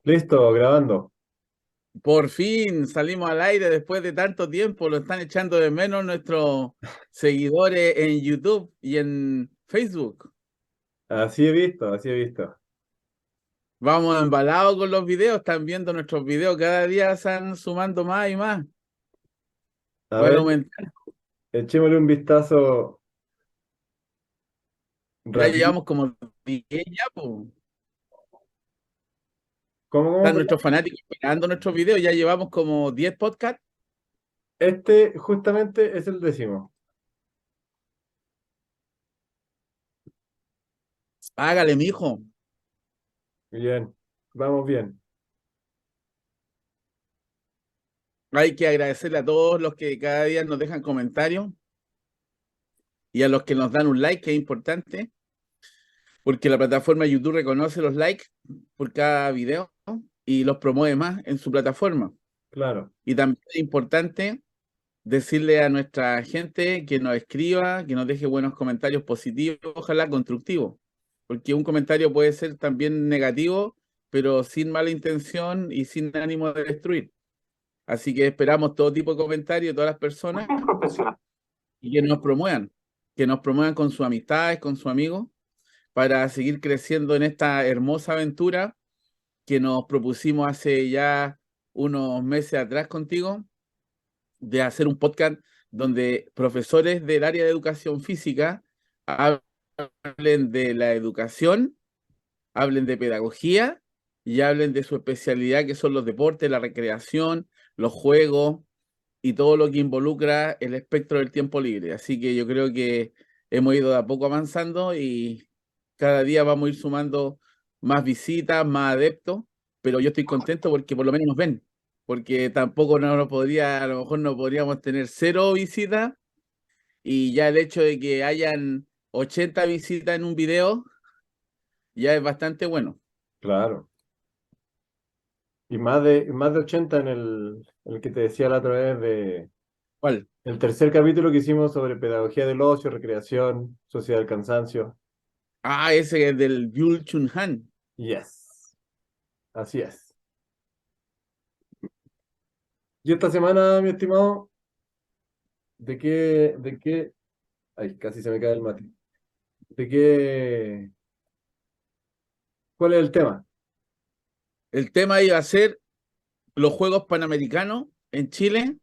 Listo, grabando. Por fin salimos al aire después de tanto tiempo. Lo están echando de menos nuestros seguidores en YouTube y en Facebook. Así he visto, así he visto. Vamos embalados con los videos. Están viendo nuestros videos. Cada día están sumando más y más. A Van ver, aumentando. echémosle un vistazo Ya rápido. llevamos como 10 ya, po. ¿Cómo, Están perdón? nuestros fanáticos esperando nuestros videos. Ya llevamos como 10 podcasts. Este justamente es el 10º. Hágale, mijo. Bien, vamos bien. Hay que agradecerle a todos los que cada día nos dejan comentarios y a los que nos dan un like, que es importante, porque la plataforma de YouTube reconoce los likes por cada video y los promueve más en su plataforma. Claro, Y también es importante decirle a nuestra gente que nos escriba, que nos deje buenos comentarios positivos, ojalá constructivos, porque un comentario puede ser también negativo, pero sin mala intención y sin ánimo de destruir. Así que esperamos todo tipo de comentarios de todas las personas y que nos promuevan con sus amistades, con sus amigos, para seguir creciendo en esta hermosa aventura que nos propusimos hace ya unos meses atrás contigo, de hacer un podcast donde profesores del área de educación física hablen de la educación, hablen de pedagogía y hablen de su especialidad, que son los deportes, la recreación, los juegos y todo lo que involucra el espectro del tiempo libre. Así que yo creo que hemos ido de a poco avanzando y cada día vamos a ir sumando más visitas, más adeptos, pero yo estoy contento porque por lo menos nos ven, porque tampoco no nos podría, a lo mejor no podríamos tener cero visitas y ya el hecho de que hayan 80 visitas en un video ya es bastante bueno. claro. Y más de 80 en el que te decía la otra vez de ¿Cuál? el tercer capítulo que hicimos sobre pedagogía del ocio, recreación, sociedad del cansancio. Ah, ese es del Yul Chun Han. Yes, así es. Y esta semana, mi estimado, ay, casi se me cae el mate. ¿De qué, cuál es el tema? El tema iba a ser los Juegos Panamericanos en Chile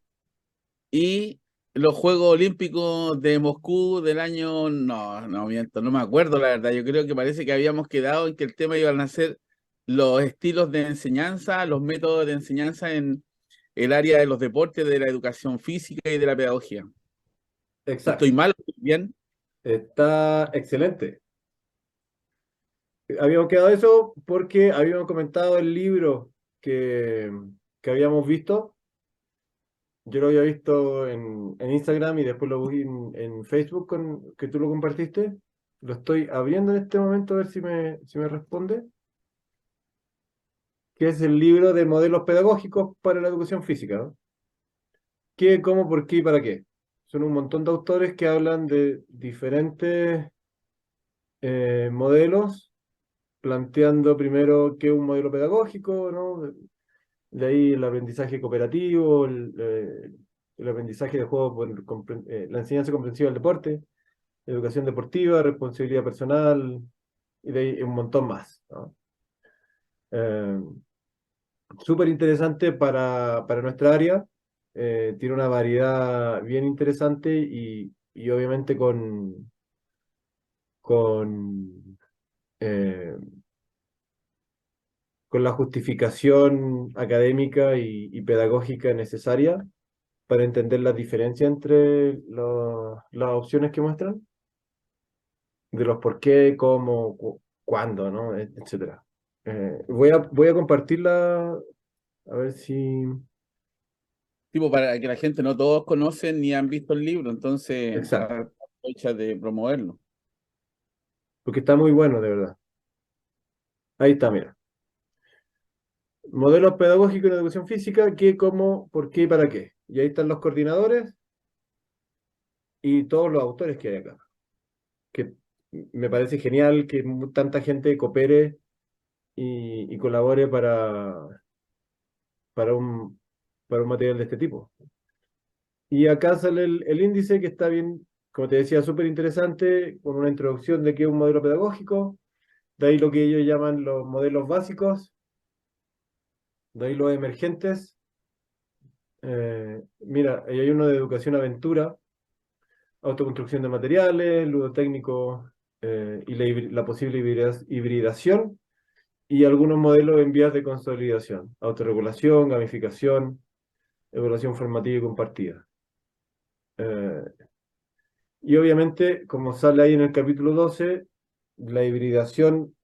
y los Juegos Olímpicos de Moscú del año, no miento, no me acuerdo la verdad. Yo creo que parece que habíamos quedado en que el tema iban a ser los estilos de enseñanza, los métodos de enseñanza en el área de los deportes, de la educación física y de la pedagogía. ¿Estoy Exacto. mal? ¿Estoy bien? Está excelente. Habíamos quedado eso porque habíamos comentado el libro que, que habíamos visto. Yo lo había visto en Instagram y después lo vi en Facebook que tú lo compartiste. Lo estoy abriendo en este momento a ver si me responde. Que es el libro de modelos pedagógicos para la educación física, ¿no? ¿Qué, cómo, por qué y para qué? Son un montón de autores que hablan de diferentes modelos, planteando primero qué es un modelo pedagógico, ¿no? De ahí el aprendizaje cooperativo, el aprendizaje de juego, la enseñanza comprensiva del deporte, educación deportiva, responsabilidad personal, y de ahí un montón más, ¿no? Eh, Súper interesante para nuestra área, tiene una variedad bien interesante y obviamente con, eh, con la justificación académica y pedagógica necesaria para entender las diferencias entre las opciones que muestran, de los por qué, cómo, cuándo, ¿no? Etcétera. Voy a compartirla, a ver si... Tipo, para que la gente no todos conocen ni han visto el libro, entonces Exacto, aprovecha de promoverlo. porque está muy bueno, de verdad. Ahí está, mira. Modelos pedagógicos en educación física, qué, cómo, por qué y para qué. Y ahí están los coordinadores y todos los autores que hay acá. Que me parece genial que tanta gente coopere y colabore para un, para un material de este tipo. Y acá sale el índice que está bien, como te decía, súper interesante, con una introducción de qué es un modelo pedagógico, de ahí lo que ellos llaman los modelos básicos, de ahí los emergentes. Mira, ahí hay uno de educación aventura, autoconstrucción de materiales, ludotécnico y la posible hibridación y algunos modelos en vías de consolidación, autorregulación, gamificación, evaluación formativa y compartida. Eh, y obviamente, como sale ahí en el capítulo 12, la hibridación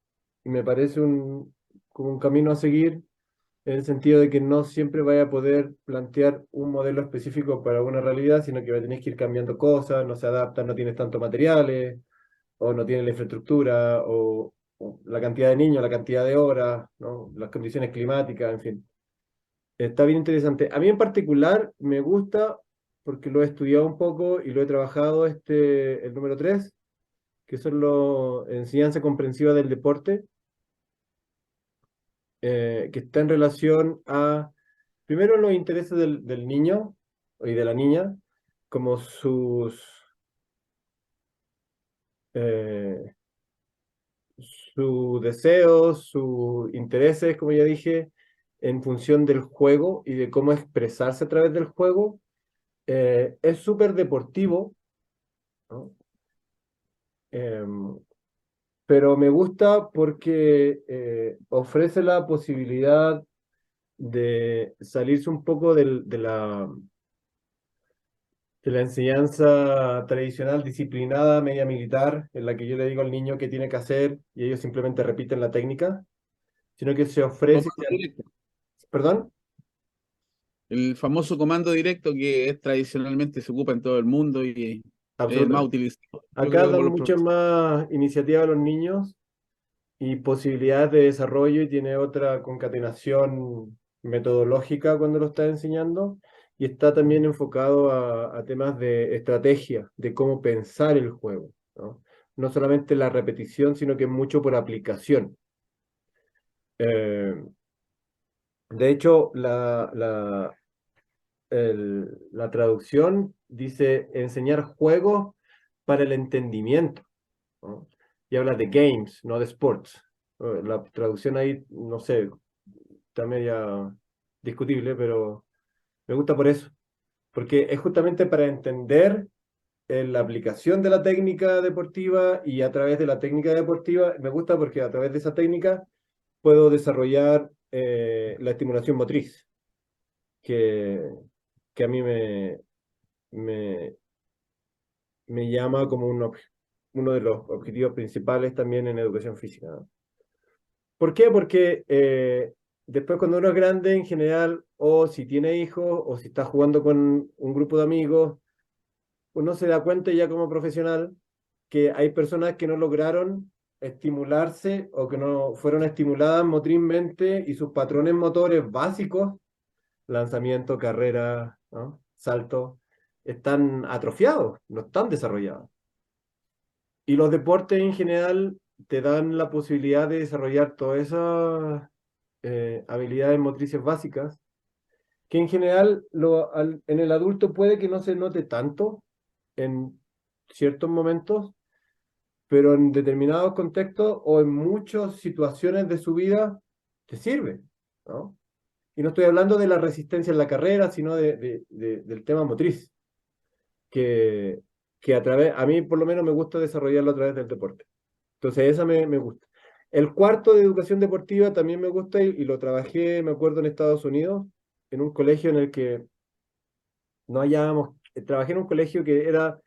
me parece como un camino a seguir en el sentido de que no siempre vaya a poder plantear un modelo específico para una realidad, sino que va a tener que ir cambiando cosas, no se adapta, no tienes tantos materiales, o no tienes la infraestructura, o la cantidad de niños, la cantidad de horas, ¿no? Las condiciones climáticas, en fin. Está bien interesante. A mí en particular me gusta porque lo he estudiado un poco y lo he trabajado el número 3 que son los enseñanza comprensiva del deporte, que está en relación a, primero, los intereses del niño y de la niña, como eh, sus deseos, sus intereses, como ya dije, en función del juego y de cómo expresarse a través del juego. Es súper deportivo, ¿no? Em, pero me gusta porque ofrece la posibilidad de salirse un poco de la enseñanza tradicional, disciplinada, media militar, en la que yo le digo al niño qué tiene que hacer y ellos simplemente repiten la técnica, sino que se ofrece... Comando directo. ¿Perdón? El famoso comando directo que tradicionalmente se ocupa en todo el mundo y es más Absolutamente. utilizado, yo Acá creo que por dan los muchas profesores. más iniciativas a los niños y posibilidades de desarrollo y tiene otra concatenación metodológica cuando lo está enseñando y está también enfocado a temas de estrategia, de cómo pensar el juego, ¿no? No solamente la repetición, sino que mucho por aplicación. Eh, de hecho, la traducción dice enseñar juegos para el entendimiento, ¿no? Y habla de games, no de sports. La traducción ahí, no sé, está media discutible, pero me gusta por eso, porque es justamente para entender la aplicación de la técnica deportiva y a través de la técnica deportiva, me gusta porque a través de esa técnica puedo desarrollar la estimulación motriz, que, que a mí me, me llama como uno de los objetivos principales también en educación física, ¿no? ¿Por qué? Porque después cuando uno es grande, en general, o si tiene hijos, o si está jugando con un grupo de amigos, uno se da cuenta ya como profesional que hay personas que no lograron estimularse o que no fueron estimuladas motrizmente y sus patrones motores básicos, lanzamiento, carrera, ¿no? Salto, están atrofiados, no están desarrollados. Y los deportes en general te dan la posibilidad de desarrollar todas esas habilidades motrices básicas, que en general en el adulto puede que no se note tanto en ciertos momentos, pero en determinados contextos o en muchas situaciones de su vida te sirve, ¿no? Y no estoy hablando de la resistencia en la carrera, sino del tema motriz, que, a mí por lo menos me gusta desarrollarlo a través del deporte. Entonces esa me gusta. El cuarto de educación deportiva también me gusta y lo trabajé, me acuerdo, en Estados Unidos, en un colegio en el que no hallábamos, trabajé en un colegio que era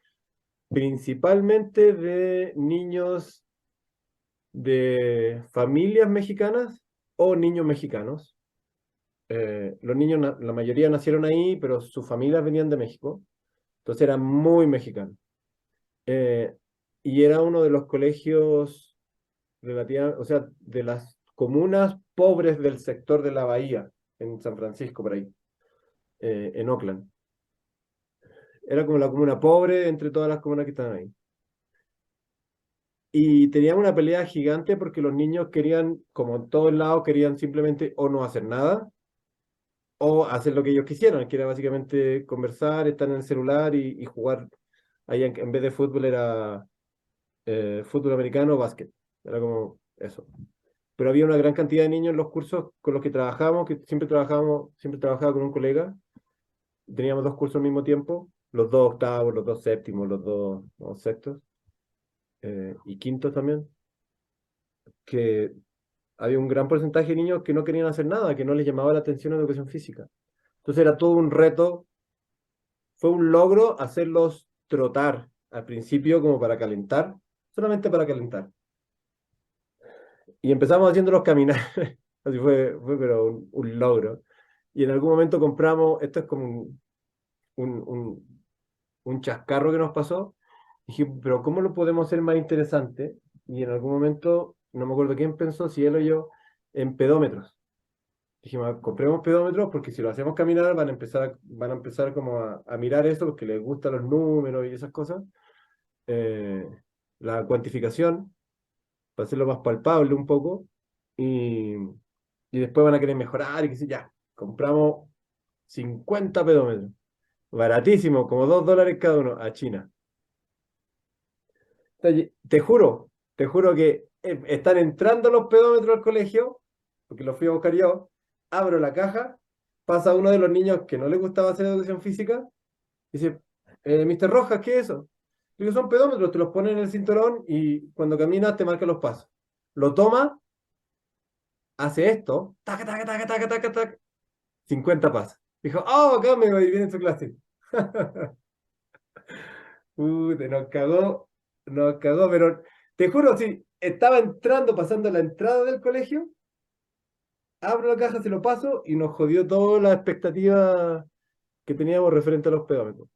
principalmente de niños de familias mexicanas o niños mexicanos. Los niños, la mayoría nacieron ahí, pero sus familias venían de México, entonces eran muy mexicanos. Eh, y era uno de los colegios o sea, de las comunas pobres del sector de la bahía, en San Francisco, por ahí, en Oakland. Era como la comuna pobre entre todas las comunas que estaban ahí. y teníamos una pelea gigante porque los niños querían, como en todos lados, querían simplemente o no hacer nada o hacer lo que ellos quisieran, que era básicamente conversar, estar en el celular y jugar. Ahí en vez de fútbol era fútbol americano o básquet. Era como eso. Pero había una gran cantidad de niños en los cursos con los que trabajábamos, que siempre trabajaba con un colega. Teníamos dos cursos al mismo tiempo, los dos octavos, los dos séptimos, los dos, no, sextos y quintos también, que había un gran porcentaje de niños que no querían hacer nada, que no les llamaba la atención la educación física. Entonces era todo un reto, fue un logro hacerlos trotar al principio como para calentar, solamente para calentar. Y empezamos haciéndolos caminar, así fue pero un logro. Y en algún momento compramos, esto es como un, un, un chascarro que nos pasó. Dije, pero ¿cómo lo podemos hacer más interesante? Y en algún momento, no me acuerdo quién pensó, si él o yo, en pedómetros. Dijimos, "Ah, compremos pedómetros porque si lo hacemos caminar van a empezar como a mirar eso porque les gustan los números y esas cosas. Eh, la cuantificación, para hacerlo más palpable un poco. Y, y después van a querer mejorar y que sí, ya. Compramos 50 pedómetros. Baratísimo, como $2 cada uno, a China. Te juro que están entrando los pedómetros al colegio, porque los fui a buscar yo, abro la caja, pasa uno de los niños que no le gustaba hacer educación física, y dice, Mr. Rojas, ¿qué es eso? Digo, son pedómetros, te los ponen en el cinturón y cuando caminas te marca los pasos. Lo toma, hace esto, taca, taca, taca, taca, taca, taca, 50 pasos. Dijo, oh, acá me voy bien en su clase. Nos cagó, pero te juro, sí, estaba entrando, pasando la entrada del colegio, abro la caja, se lo paso y nos jodió toda la expectativa que teníamos referente a los pedómetros.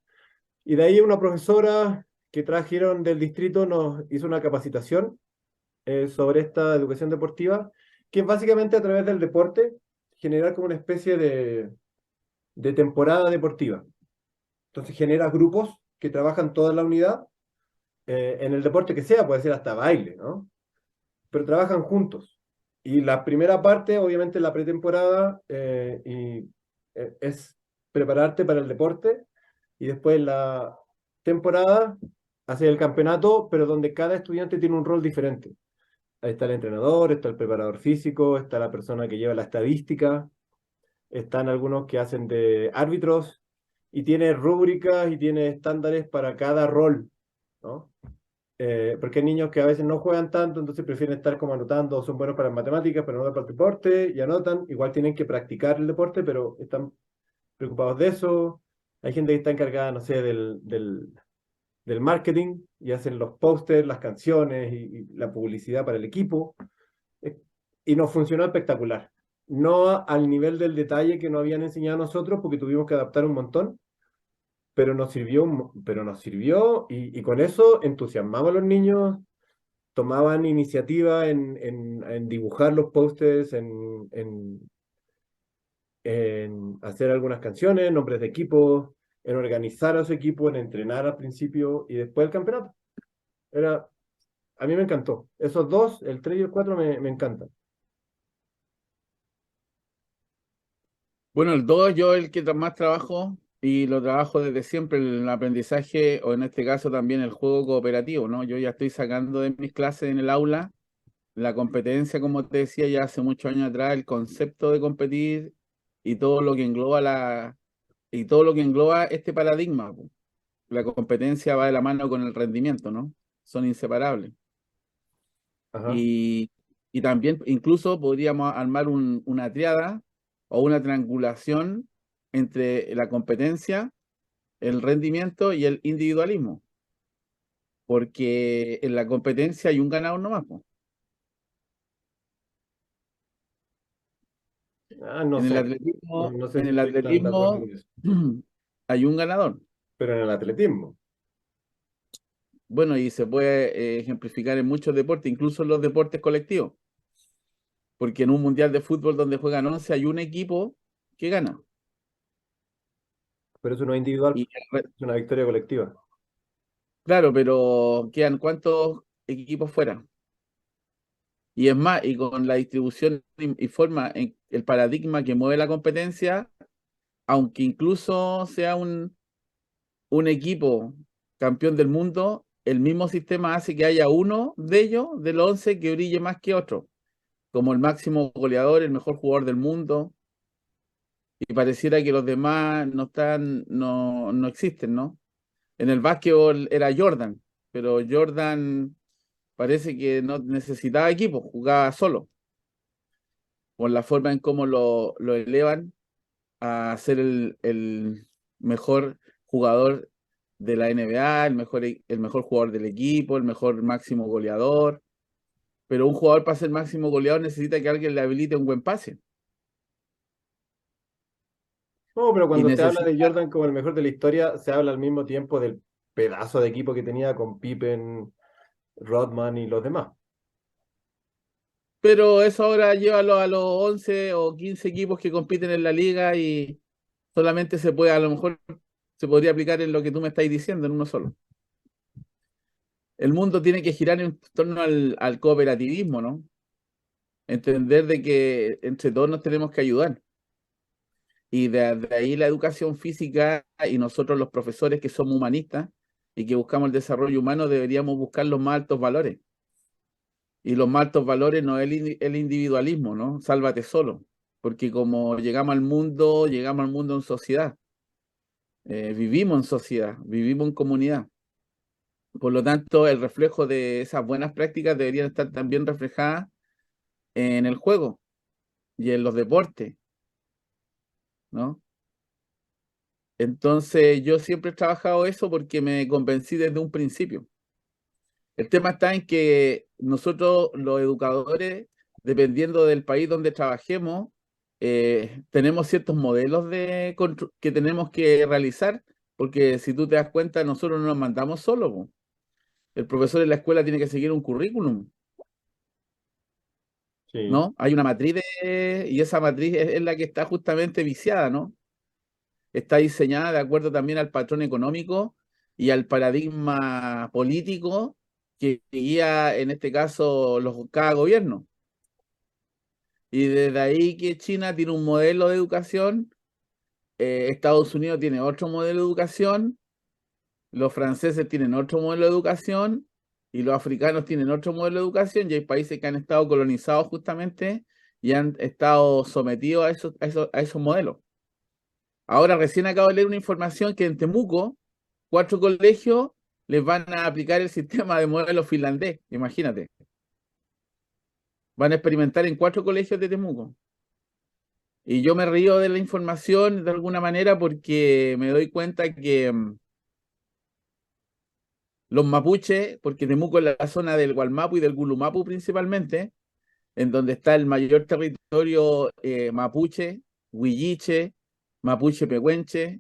Y de ahí una profesora que trajeron del distrito nos hizo una capacitación sobre esta educación deportiva, que es básicamente a través del deporte generar como una especie de temporada deportiva. Entonces genera grupos que trabajan toda la unidad en el deporte que sea, puede ser hasta baile, ¿no? Pero trabajan juntos. Y la primera parte, obviamente, la pretemporada, es prepararte para el deporte y después la temporada, hacer el campeonato, pero donde cada estudiante tiene un rol diferente. Ahí está el entrenador, está el preparador físico, está la persona que lleva la estadística, están algunos que hacen de árbitros y tiene rúbricas y tiene estándares para cada rol, ¿no? Porque hay niños que a veces no juegan tanto, entonces prefieren estar como anotando, o son buenos para las matemáticas, pero no para el deporte, y anotan, igual tienen que practicar el deporte, pero están preocupados de eso. Hay gente que está encargada, no sé, del marketing, y hacen los pósters, las canciones y la publicidad para el equipo, eh, y nos funcionó espectacular. No al nivel del detalle que nos habían enseñado a nosotros, porque tuvimos que adaptar un montón, pero nos sirvió y con eso entusiasmamos a los niños, tomaban iniciativa en dibujar los pósters, en hacer algunas canciones, nombres de equipos, en organizar a su equipo, en entrenar al principio y después el campeonato. Era, a mí me encantó. Esos dos, el 3 y el 4, me encantan. Bueno, el 2 yo el que más trabajo y lo trabajo desde siempre, el aprendizaje o en este caso también el juego cooperativo, ¿no? Yo ya estoy sacando de mis clases en el aula la competencia, como te decía ya hace muchos años atrás, el concepto de competir y todo lo que engloba y todo lo que engloba este paradigma, po. La competencia va de la mano con el rendimiento, ¿no? Son inseparables. Ajá. Y, y también incluso podríamos armar una triada o una triangulación entre la competencia, el rendimiento y el individualismo, porque en la competencia hay un ganador nomás, po. Ah, no En el sé. No, atletismo, no sé en si el estoy tan de acuerdo atletismo con eso. hay un ganador. Pero en el atletismo. Bueno, y se puede ejemplificar en muchos deportes, incluso en los deportes colectivos, porque en un mundial de fútbol donde juegan 11 hay un equipo que gana. Pero eso no es individual, Y es una victoria colectiva. claro, pero quedan cuántos equipos fuera. Y es más, y con la distribución y forma, en el paradigma que mueve la competencia, aunque incluso sea un equipo campeón del mundo, el mismo sistema hace que haya uno de ellos, de los 11, que brille más que otro, como el máximo goleador, el mejor jugador del mundo, y pareciera que los demás no existen, ¿no? En el básquetbol era Jordan, pero Jordan parece que no necesitaba equipo, jugaba solo, por la forma en cómo lo elevan a ser el mejor jugador de la NBA, el mejor jugador del equipo, el mejor máximo goleador. Pero un jugador para ser máximo goleador necesita que alguien le habilite un buen pase. No, pero Y cuando se habla de necesita, Jordan como el mejor de la historia, se habla al mismo tiempo del pedazo de equipo que tenía con Pippen, Rodman y los demás. pero eso ahora llévalo a los 11 o 15 equipos que compiten en la liga y solamente se puede, a lo mejor se podría aplicar en lo que tú me estás diciendo, en uno solo. El mundo tiene que girar en torno al cooperativismo, ¿no? Entender de que entre todos nos tenemos que ayudar. Y de ahí la educación física y nosotros los profesores que somos humanistas y que buscamos el desarrollo humano deberíamos buscar los más altos valores. Y los más altos valores no es el individualismo, ¿no? Sálvate solo. Porque como llegamos al mundo en sociedad. Vivimos en sociedad, vivimos en comunidad. Por lo tanto, el reflejo de esas buenas prácticas deberían estar también reflejadas en el juego y en los deportes, ¿no? Entonces, yo siempre he trabajado eso porque me convencí desde un principio. El tema está en que nosotros, los educadores, dependiendo del país donde trabajemos, tenemos ciertos modelos que tenemos que realizar, porque si tú te das cuenta, nosotros no nos mandamos solos, po. El profesor en la escuela tiene que seguir un currículum, Sí. ¿no? Hay una matriz y esa matriz es la que está justamente viciada, ¿no? Está diseñada de acuerdo también al patrón económico y al paradigma político que guía, en este caso, cada gobierno. Y desde ahí que China tiene un modelo de educación, Estados Unidos tiene otro modelo de educación, los franceses tienen otro modelo de educación y los africanos tienen otro modelo de educación y hay países que han estado colonizados justamente y han estado sometidos a esos modelos. Ahora recién acabo de leer una información que en Temuco 4 colegios les van a aplicar el sistema de modelo finlandés, imagínate. Van a experimentar en 4 colegios de Temuco. Y yo me río de la información de alguna manera porque me doy cuenta que los mapuches, porque Temuco es la zona del Gualmapu y del Gulumapu principalmente, en donde está el mayor territorio mapuche, huilliche, mapuche pehuenche,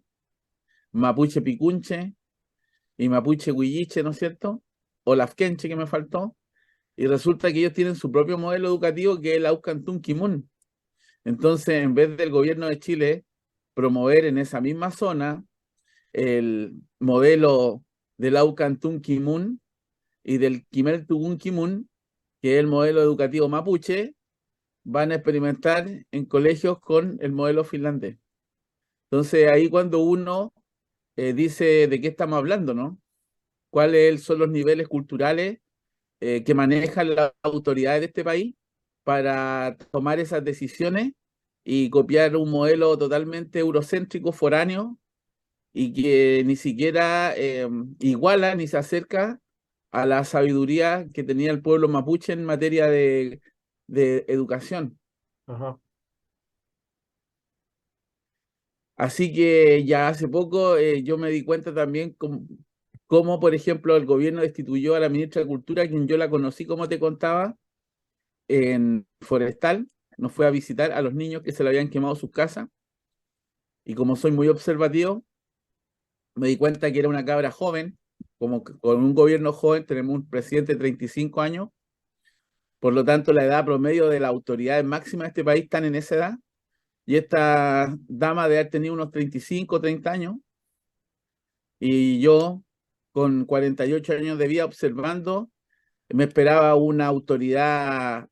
mapuche picunche y mapuche huilliche, ¿no es cierto? O lafkenche que me faltó. Y resulta que ellos tienen su propio modelo educativo que es el Aucantún Kimun. Entonces, en vez del gobierno de Chile promover en esa misma zona el modelo del Aucantún Kimun y del Kimel Tugun Kimun, que es el modelo educativo mapuche, van a experimentar en colegios con el modelo finlandés. Entonces, ahí cuando uno dice de qué estamos hablando, ¿no? ¿Cuáles son los niveles culturales que manejan las autoridades de este país para tomar esas decisiones y copiar un modelo totalmente eurocéntrico, foráneo, y que ni siquiera iguala ni se acerca a la sabiduría que tenía el pueblo mapuche en materia de educación? Ajá. Así que ya hace poco yo me di cuenta también cómo, por ejemplo, el gobierno destituyó a la ministra de Cultura, quien yo la conocí, como te contaba, en Forestal. Nos fue a visitar a los niños que se le habían quemado sus casas. Y como soy muy observativo, me di cuenta que era una cabra joven, como que con un gobierno joven, tenemos un presidente de 35 años, por lo tanto la edad promedio de las autoridades máximas de este país están en esa edad, y esta dama de haber tenido unos 35 o 30 años, y yo con 48 años de vida observando Me esperaba una autoridad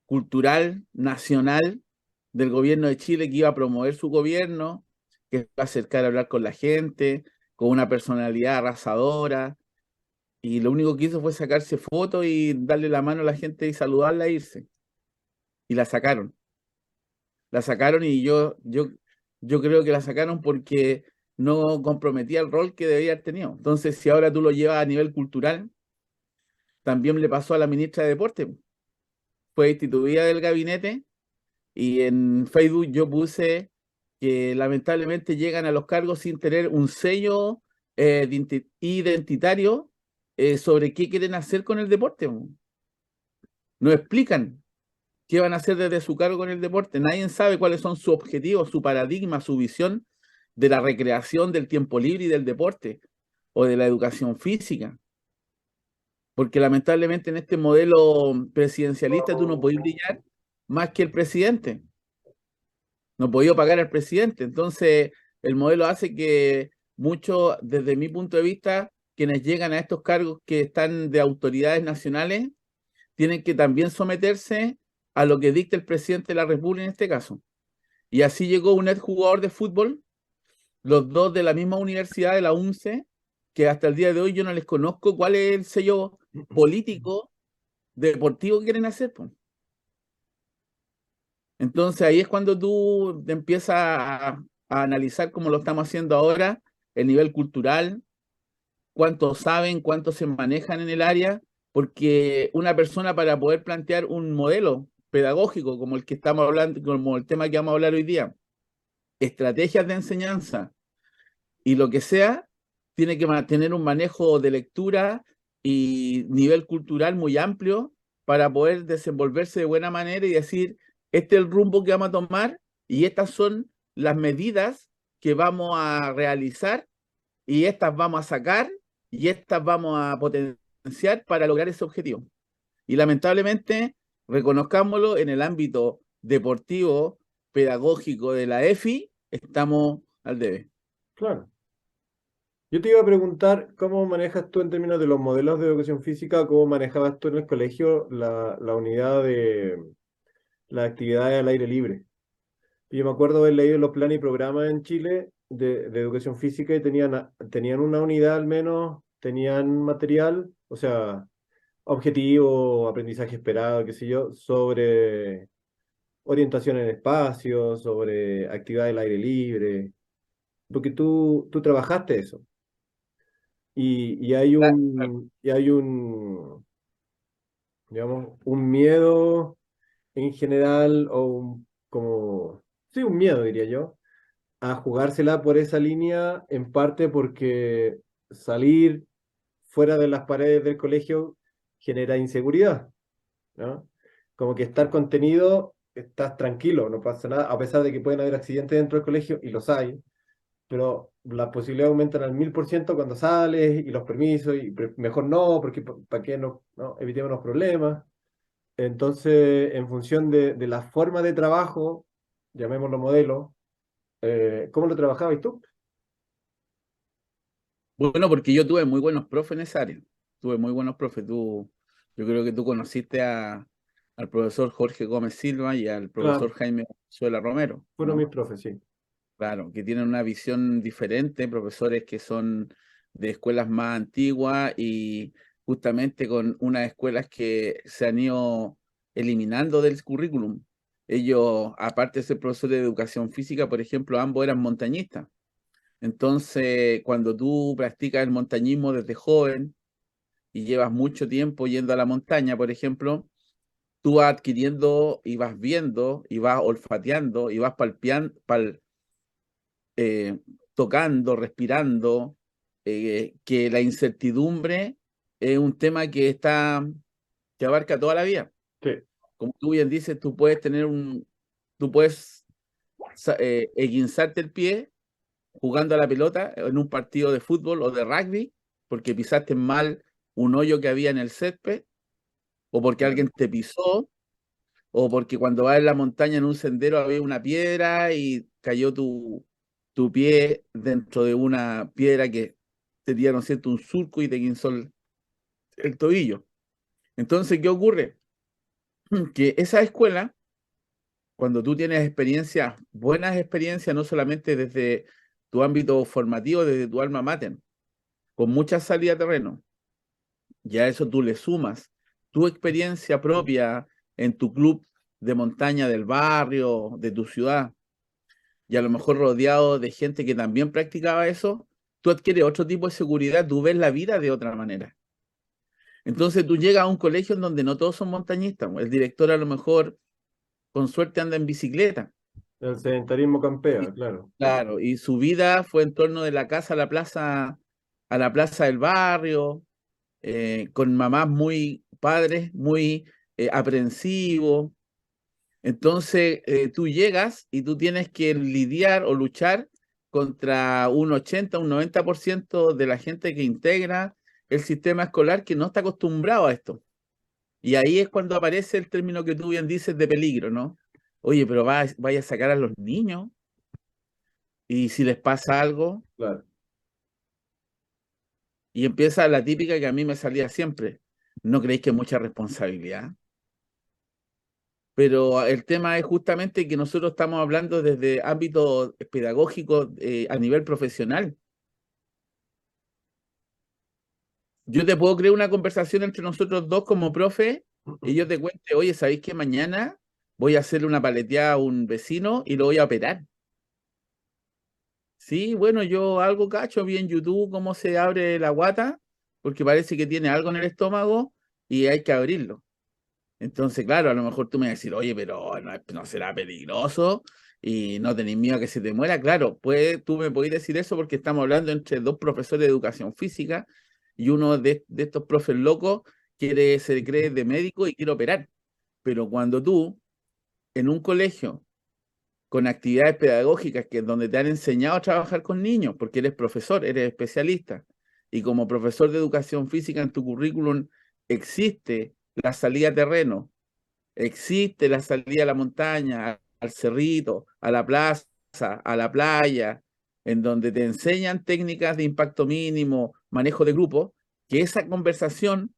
cultural nacional del gobierno de Chile que iba a promover su gobierno, que iba a acercar a hablar con la gente, con una personalidad arrasadora, y lo único que hizo fue sacarse fotos y darle la mano a la gente y saludarla e irse. Y la sacaron. La sacaron y yo creo que la sacaron porque no comprometía el rol que debía haber tenido. Entonces, si ahora tú lo llevas a nivel cultural, también le pasó a la ministra de Deporte. Fue destituida del gabinete y en Facebook yo puse que lamentablemente llegan a los cargos sin tener un sello identitario sobre qué quieren hacer con el deporte. No explican qué van a hacer desde su cargo con el deporte. Nadie sabe cuáles son sus objetivos, su paradigma, su visión de la recreación, del tiempo libre y del deporte o de la educación física. Porque lamentablemente en este modelo presidencialista tú no podés brillar más que el presidente. No podía pagar al presidente. Entonces, el modelo hace que muchos, desde mi punto de vista, quienes llegan a estos cargos que están de autoridades nacionales, tienen que también someterse a lo que dicta el presidente de la República en este caso. Y así llegó un exjugador de fútbol, los dos de la misma universidad, de la UNCE, que hasta el día de hoy yo no les conozco cuál es el sello político deportivo que quieren hacer, po. Entonces ahí es cuando tú te empiezas a analizar cómo lo estamos haciendo ahora, el nivel cultural, cuántos saben, cuántos se manejan en el área, porque una persona para poder plantear un modelo pedagógico como el que estamos hablando, como el tema que vamos a hablar hoy día, estrategias de enseñanza y lo que sea, tiene que tener un manejo de lectura y nivel cultural muy amplio para poder desenvolverse de buena manera y decir, este es el rumbo que vamos a tomar y estas son las medidas que vamos a realizar y estas vamos a sacar y estas vamos a potenciar para lograr ese objetivo. Y lamentablemente, reconozcámoslo, en el ámbito deportivo, pedagógico de la EFI, estamos al debe. Claro. Yo te iba a preguntar cómo manejas tú en términos de los modelos de educación física, cómo manejabas tú en el colegio la unidad de las actividades al aire libre. Yo me acuerdo haber leído los planes y programas en Chile de educación física y tenían una unidad al menos, tenían material, o sea, objetivo, aprendizaje esperado, qué sé yo, sobre orientación en espacio, sobre actividad del aire libre, porque tú trabajaste eso. Y hay digamos, un miedo en general, sí, un miedo, diría yo, a jugársela por esa línea, en parte porque salir fuera de las paredes del colegio genera inseguridad, ¿no? Como que estar contenido, estás tranquilo, no pasa nada, a pesar de que pueden haber accidentes dentro del colegio, y los hay, pero las posibilidades aumentan al 1000% cuando sales, y los permisos, y mejor no, porque ¿para qué no? Evitemos los problemas. Entonces, en función de la forma de trabajo, llamémoslo modelo, ¿cómo lo trabajabas tú? Bueno, porque yo tuve muy buenos profes en esa área. Tuve muy buenos profes. Yo creo que tú conociste al profesor Jorge Gómez Silva y al profesor Claro, Jaime Suela Romero, ¿o fueron mis no? profes, sí. Claro, que tienen una visión diferente, profesores que son de escuelas más antiguas y justamente con unas escuelas que se han ido eliminando del currículum. Ellos, aparte de ser profesores de educación física, por ejemplo, ambos eran montañistas. Entonces, cuando tú practicas el montañismo desde joven y llevas mucho tiempo yendo a la montaña, por ejemplo, tú vas adquiriendo y vas viendo y vas olfateando y vas palpeando, eh, tocando, respirando, que la incertidumbre es un tema que abarca toda la vida. Sí, Como tú bien dices, tú puedes esguinzarte el pie jugando a la pelota en un partido de fútbol o de rugby, porque pisaste mal un hoyo que había en el césped, o porque claro. alguien te pisó, o porque cuando vas en la montaña en un sendero había una piedra y cayó tu pie dentro de una piedra que te dieron, ¿cierto? Un surco y te guinzó el tobillo. Entonces, ¿qué ocurre? Que esa escuela, cuando tú tienes experiencias, buenas experiencias, no solamente desde tu ámbito formativo, desde tu alma mater, con mucha salida a terreno, ya a eso tú le sumas tu experiencia propia en tu club de montaña del barrio, de tu ciudad, y a lo mejor rodeado de gente que también practicaba eso, tú adquieres otro tipo de seguridad, tú ves la vida de otra manera. Entonces tú llegas a un colegio en donde no todos son montañistas, el director a lo mejor con suerte anda en bicicleta. El sedentarismo Y, campea, claro. claro, y su vida fue en torno de la casa a la plaza del barrio, con mamás muy, padres muy aprensivos. Entonces tú llegas y tú tienes que lidiar o luchar contra un 80, un 90% de la gente que integra el sistema escolar que no está acostumbrado a esto. Y ahí es cuando aparece el término que tú bien dices de peligro, ¿no? Oye, pero vaya a sacar a los niños y si les pasa algo, Claro. y empieza la típica que a mí me salía siempre. ¿No creéis que es mucha responsabilidad? Pero el tema es justamente que nosotros estamos hablando desde ámbito pedagógico a nivel profesional. Yo te puedo crear una conversación entre nosotros dos como profe y yo te cuente, oye, ¿sabéis que mañana voy a hacerle una paleteada a un vecino y lo voy a operar? Sí, bueno, yo algo cacho, vi en YouTube cómo se abre la guata, porque parece que tiene algo en el estómago y hay que abrirlo. Entonces, claro, a lo mejor tú me vas a decir, oye, pero no será peligroso y no tenés miedo a que se te muera. Claro, pues tú me podés decir eso porque estamos hablando entre dos profesores de educación física y uno de estos profes locos se cree de médico y quiere operar. Pero cuando tú, en un colegio con actividades pedagógicas que es donde te han enseñado a trabajar con niños, porque eres profesor, eres especialista, y como profesor de educación física en tu currículum existe la salida a terreno, existe la salida a la montaña, al cerrito, a la plaza, a la playa, en donde te enseñan técnicas de impacto mínimo, manejo de grupo, que esa conversación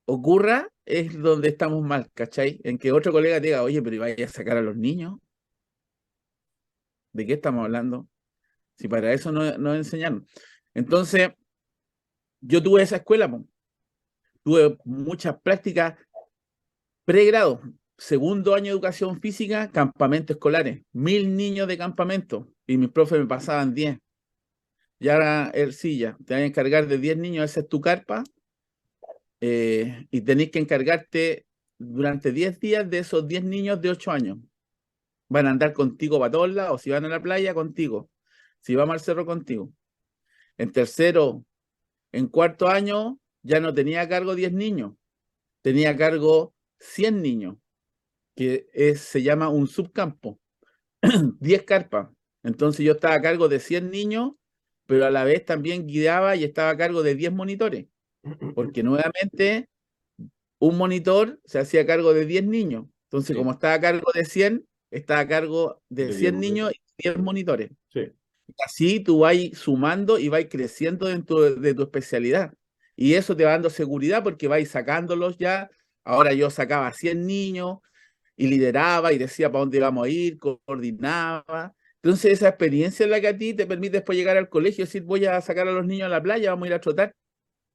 ocurra es donde estamos mal, ¿cachai? En que otro colega te diga, oye, pero vaya a sacar a los niños, ¿de qué estamos hablando? Si para eso no enseñaron. Entonces, yo tuve esa escuela, po. Tuve muchas prácticas pregrado, segundo año de educación física, campamentos escolares, 1000 niños de campamento, y mis profes me pasaban 10. Y ahora, sí, ya, te vas a encargar de 10 niños, esa es tu carpa, y tenés que encargarte durante 10 días de esos 10 niños de 8 años. Van a andar contigo para todos lados, si van a la playa, contigo, si vamos al cerro, contigo. En tercero, en cuarto año, ya no tenía a cargo 10 niños, tenía a cargo 100 niños, se llama un subcampo. 10 carpas. Entonces yo estaba a cargo de 100 niños, pero a la vez también guiaba y estaba a cargo de 10 monitores, porque nuevamente un monitor se hacía cargo de 10 niños. Entonces, Sí, como estaba a cargo de 100, estaba a cargo de de 10 100 niños minutos. y 10 monitores. Sí, Así tú vas sumando y vas creciendo dentro de tu especialidad. Y eso te va dando seguridad porque vais sacándolos ya. Ahora yo sacaba 100 niños y lideraba y decía para dónde íbamos a ir, coordinaba. Entonces esa experiencia es la que a ti te permite después llegar al colegio y decir voy a sacar a los niños a la playa, vamos a ir a trotar.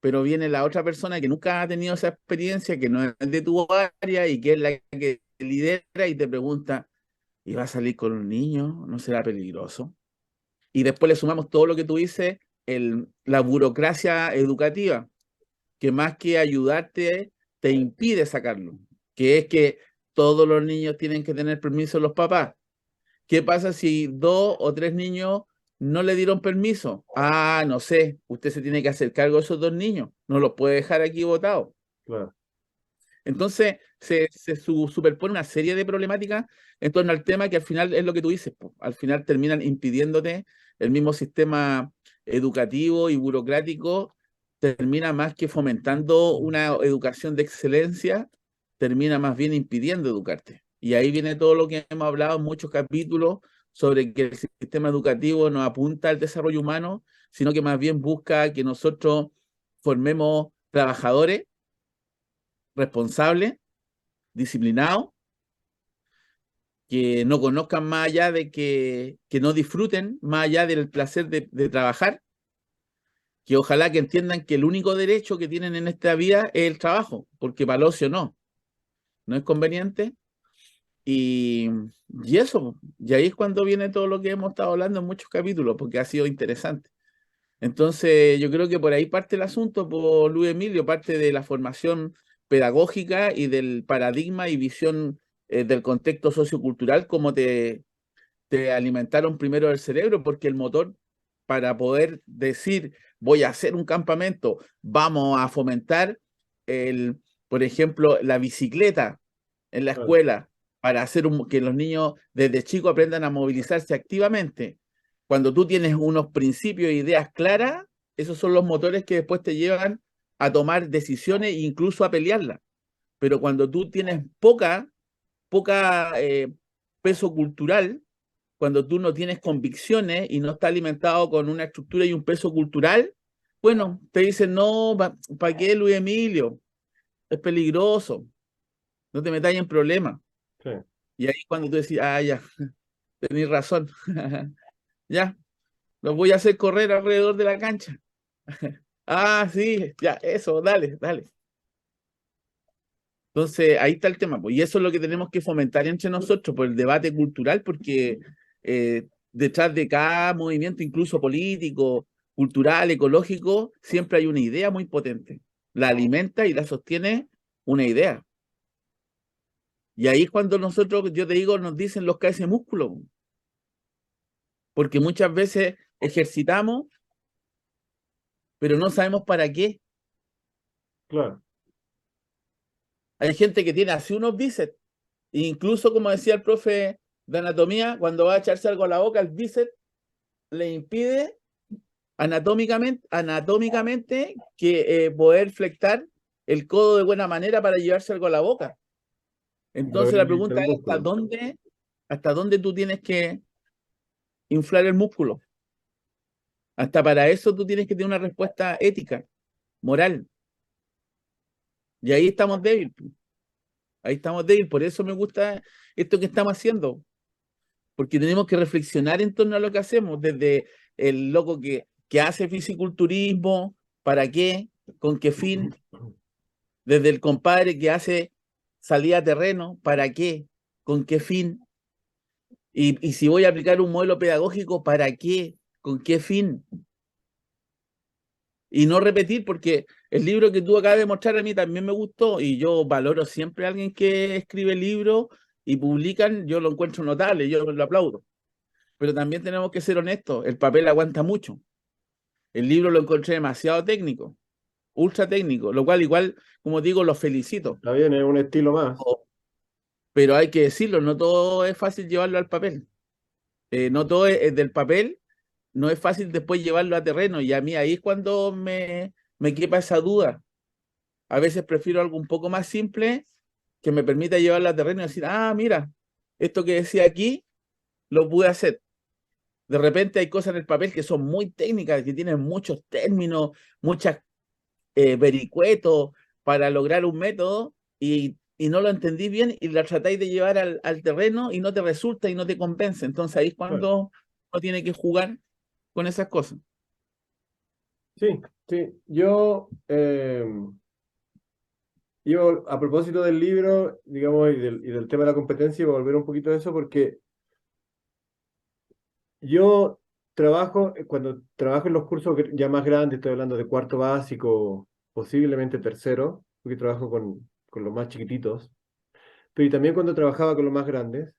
Pero viene la otra persona que nunca ha tenido esa experiencia, que no es de tu área y que es la que lidera y te pregunta, ¿y va a salir con un niño? ¿No será peligroso? Y después le sumamos todo lo que tú dices, la burocracia educativa, que más que ayudarte, te impide sacarlo, que es que todos los niños tienen que tener permiso de los papás. ¿Qué pasa si 2 o 3 niños no le dieron permiso? Ah, no sé, usted se tiene que hacer cargo de esos 2 niños, no los puede dejar aquí botados. claro. Entonces se superpone una serie de problemáticas en torno al tema que al final es lo que tú dices, po. Al final terminan impidiéndote el mismo sistema educativo y burocrático, termina más que fomentando una educación de excelencia, termina más bien impidiendo educarte. Y ahí viene todo lo que hemos hablado en muchos capítulos sobre que el sistema educativo no apunta al desarrollo humano, sino que más bien busca que nosotros formemos trabajadores responsables, disciplinados, que no conozcan más allá de que no disfruten más allá del placer de trabajar, que ojalá que entiendan que el único derecho que tienen en esta vida es el trabajo, porque para el ocio no es conveniente. Y, y eso, y ahí es cuando viene todo lo que hemos estado hablando en muchos capítulos, porque ha sido interesante. Entonces, yo creo que por ahí parte el asunto, por Luis Emilio, parte de la formación pedagógica y del paradigma y visión del contexto sociocultural, como te alimentaron primero el cerebro, porque el motor para poder decir, voy a hacer un campamento, vamos a fomentar, por ejemplo, la bicicleta en la Claro, escuela, para hacer que los niños desde chicos aprendan a movilizarse activamente. Cuando tú tienes unos principios e ideas claras, esos son los motores que después te llevan a tomar decisiones e incluso a pelearlas. Pero cuando tú tienes poca peso cultural, cuando tú no tienes convicciones y no estás alimentado con una estructura y un peso cultural, bueno, te dicen, no, ¿para qué, Luis Emilio? Es peligroso, no te metas en problemas. sí. Y ahí cuando tú decís, ah, ya, tenés razón, ya, los voy a hacer correr alrededor de la cancha. Ah, sí, ya, eso, dale, dale. Entonces, ahí está el tema, pues, y eso es lo que tenemos que fomentar entre nosotros, por el debate cultural, porque detrás de cada movimiento, incluso político, cultural, ecológico, siempre hay una idea muy potente. La alimenta y la sostiene una idea. Y ahí es cuando nosotros, yo te digo, nos dicen los ese músculo, porque muchas veces ejercitamos, pero no sabemos para qué. Claro, Hay gente que tiene así unos bíceps, e incluso como decía el profe de anatomía, cuando va a echarse algo a la boca, el bíceps le impide anatómicamente que poder flectar el codo de buena manera para llevarse algo a la boca. Entonces la progresista el pregunta es músculo. hasta dónde tú tienes que inflar el músculo. Hasta para eso tú tienes que tener una respuesta ética, moral. Y ahí estamos débiles. Ahí estamos débiles. Por eso me gusta esto que estamos haciendo. Porque tenemos que reflexionar en torno a lo que hacemos. Desde el loco que hace fisiculturismo, ¿para qué? ¿Con qué fin? Desde el compadre que hace salida a terreno, ¿para qué? ¿Con qué fin? Y si voy a aplicar un modelo pedagógico, ¿para qué? ¿Con qué fin? Y no repetir, porque el libro que tú acabas de mostrar a mí también me gustó y yo valoro siempre a alguien que escribe libros y publican, yo lo encuentro notable, yo lo aplaudo. Pero también tenemos que ser honestos, el papel aguanta mucho. El libro lo encontré demasiado técnico, ultra técnico, lo cual igual, como digo, lo felicito. Está bien, es un estilo más. Pero hay que decirlo, no todo es fácil llevarlo al papel. No todo es del papel, no es fácil después llevarlo a terreno. Y a mí ahí es cuando me quepa esa duda. A veces prefiero algo un poco más simple que me permita llevarlo a terreno y decir, ah, mira, esto que decía aquí, lo pude hacer. De repente hay cosas en el papel que son muy técnicas, que tienen muchos términos, muchas vericuetos para lograr un método y no lo entendí bien y la tratáis de llevar al terreno y no te resulta y no te convence. Entonces ahí es Claro. cuando uno tiene que jugar con esas cosas. Sí, sí. Yo, a propósito del libro, digamos, y del tema de la competencia, voy a volver un poquito a eso, porque yo cuando trabajo en los cursos ya más grandes, estoy hablando de cuarto básico, posiblemente tercero, porque trabajo con los más chiquititos, pero y también cuando trabajaba con los más grandes.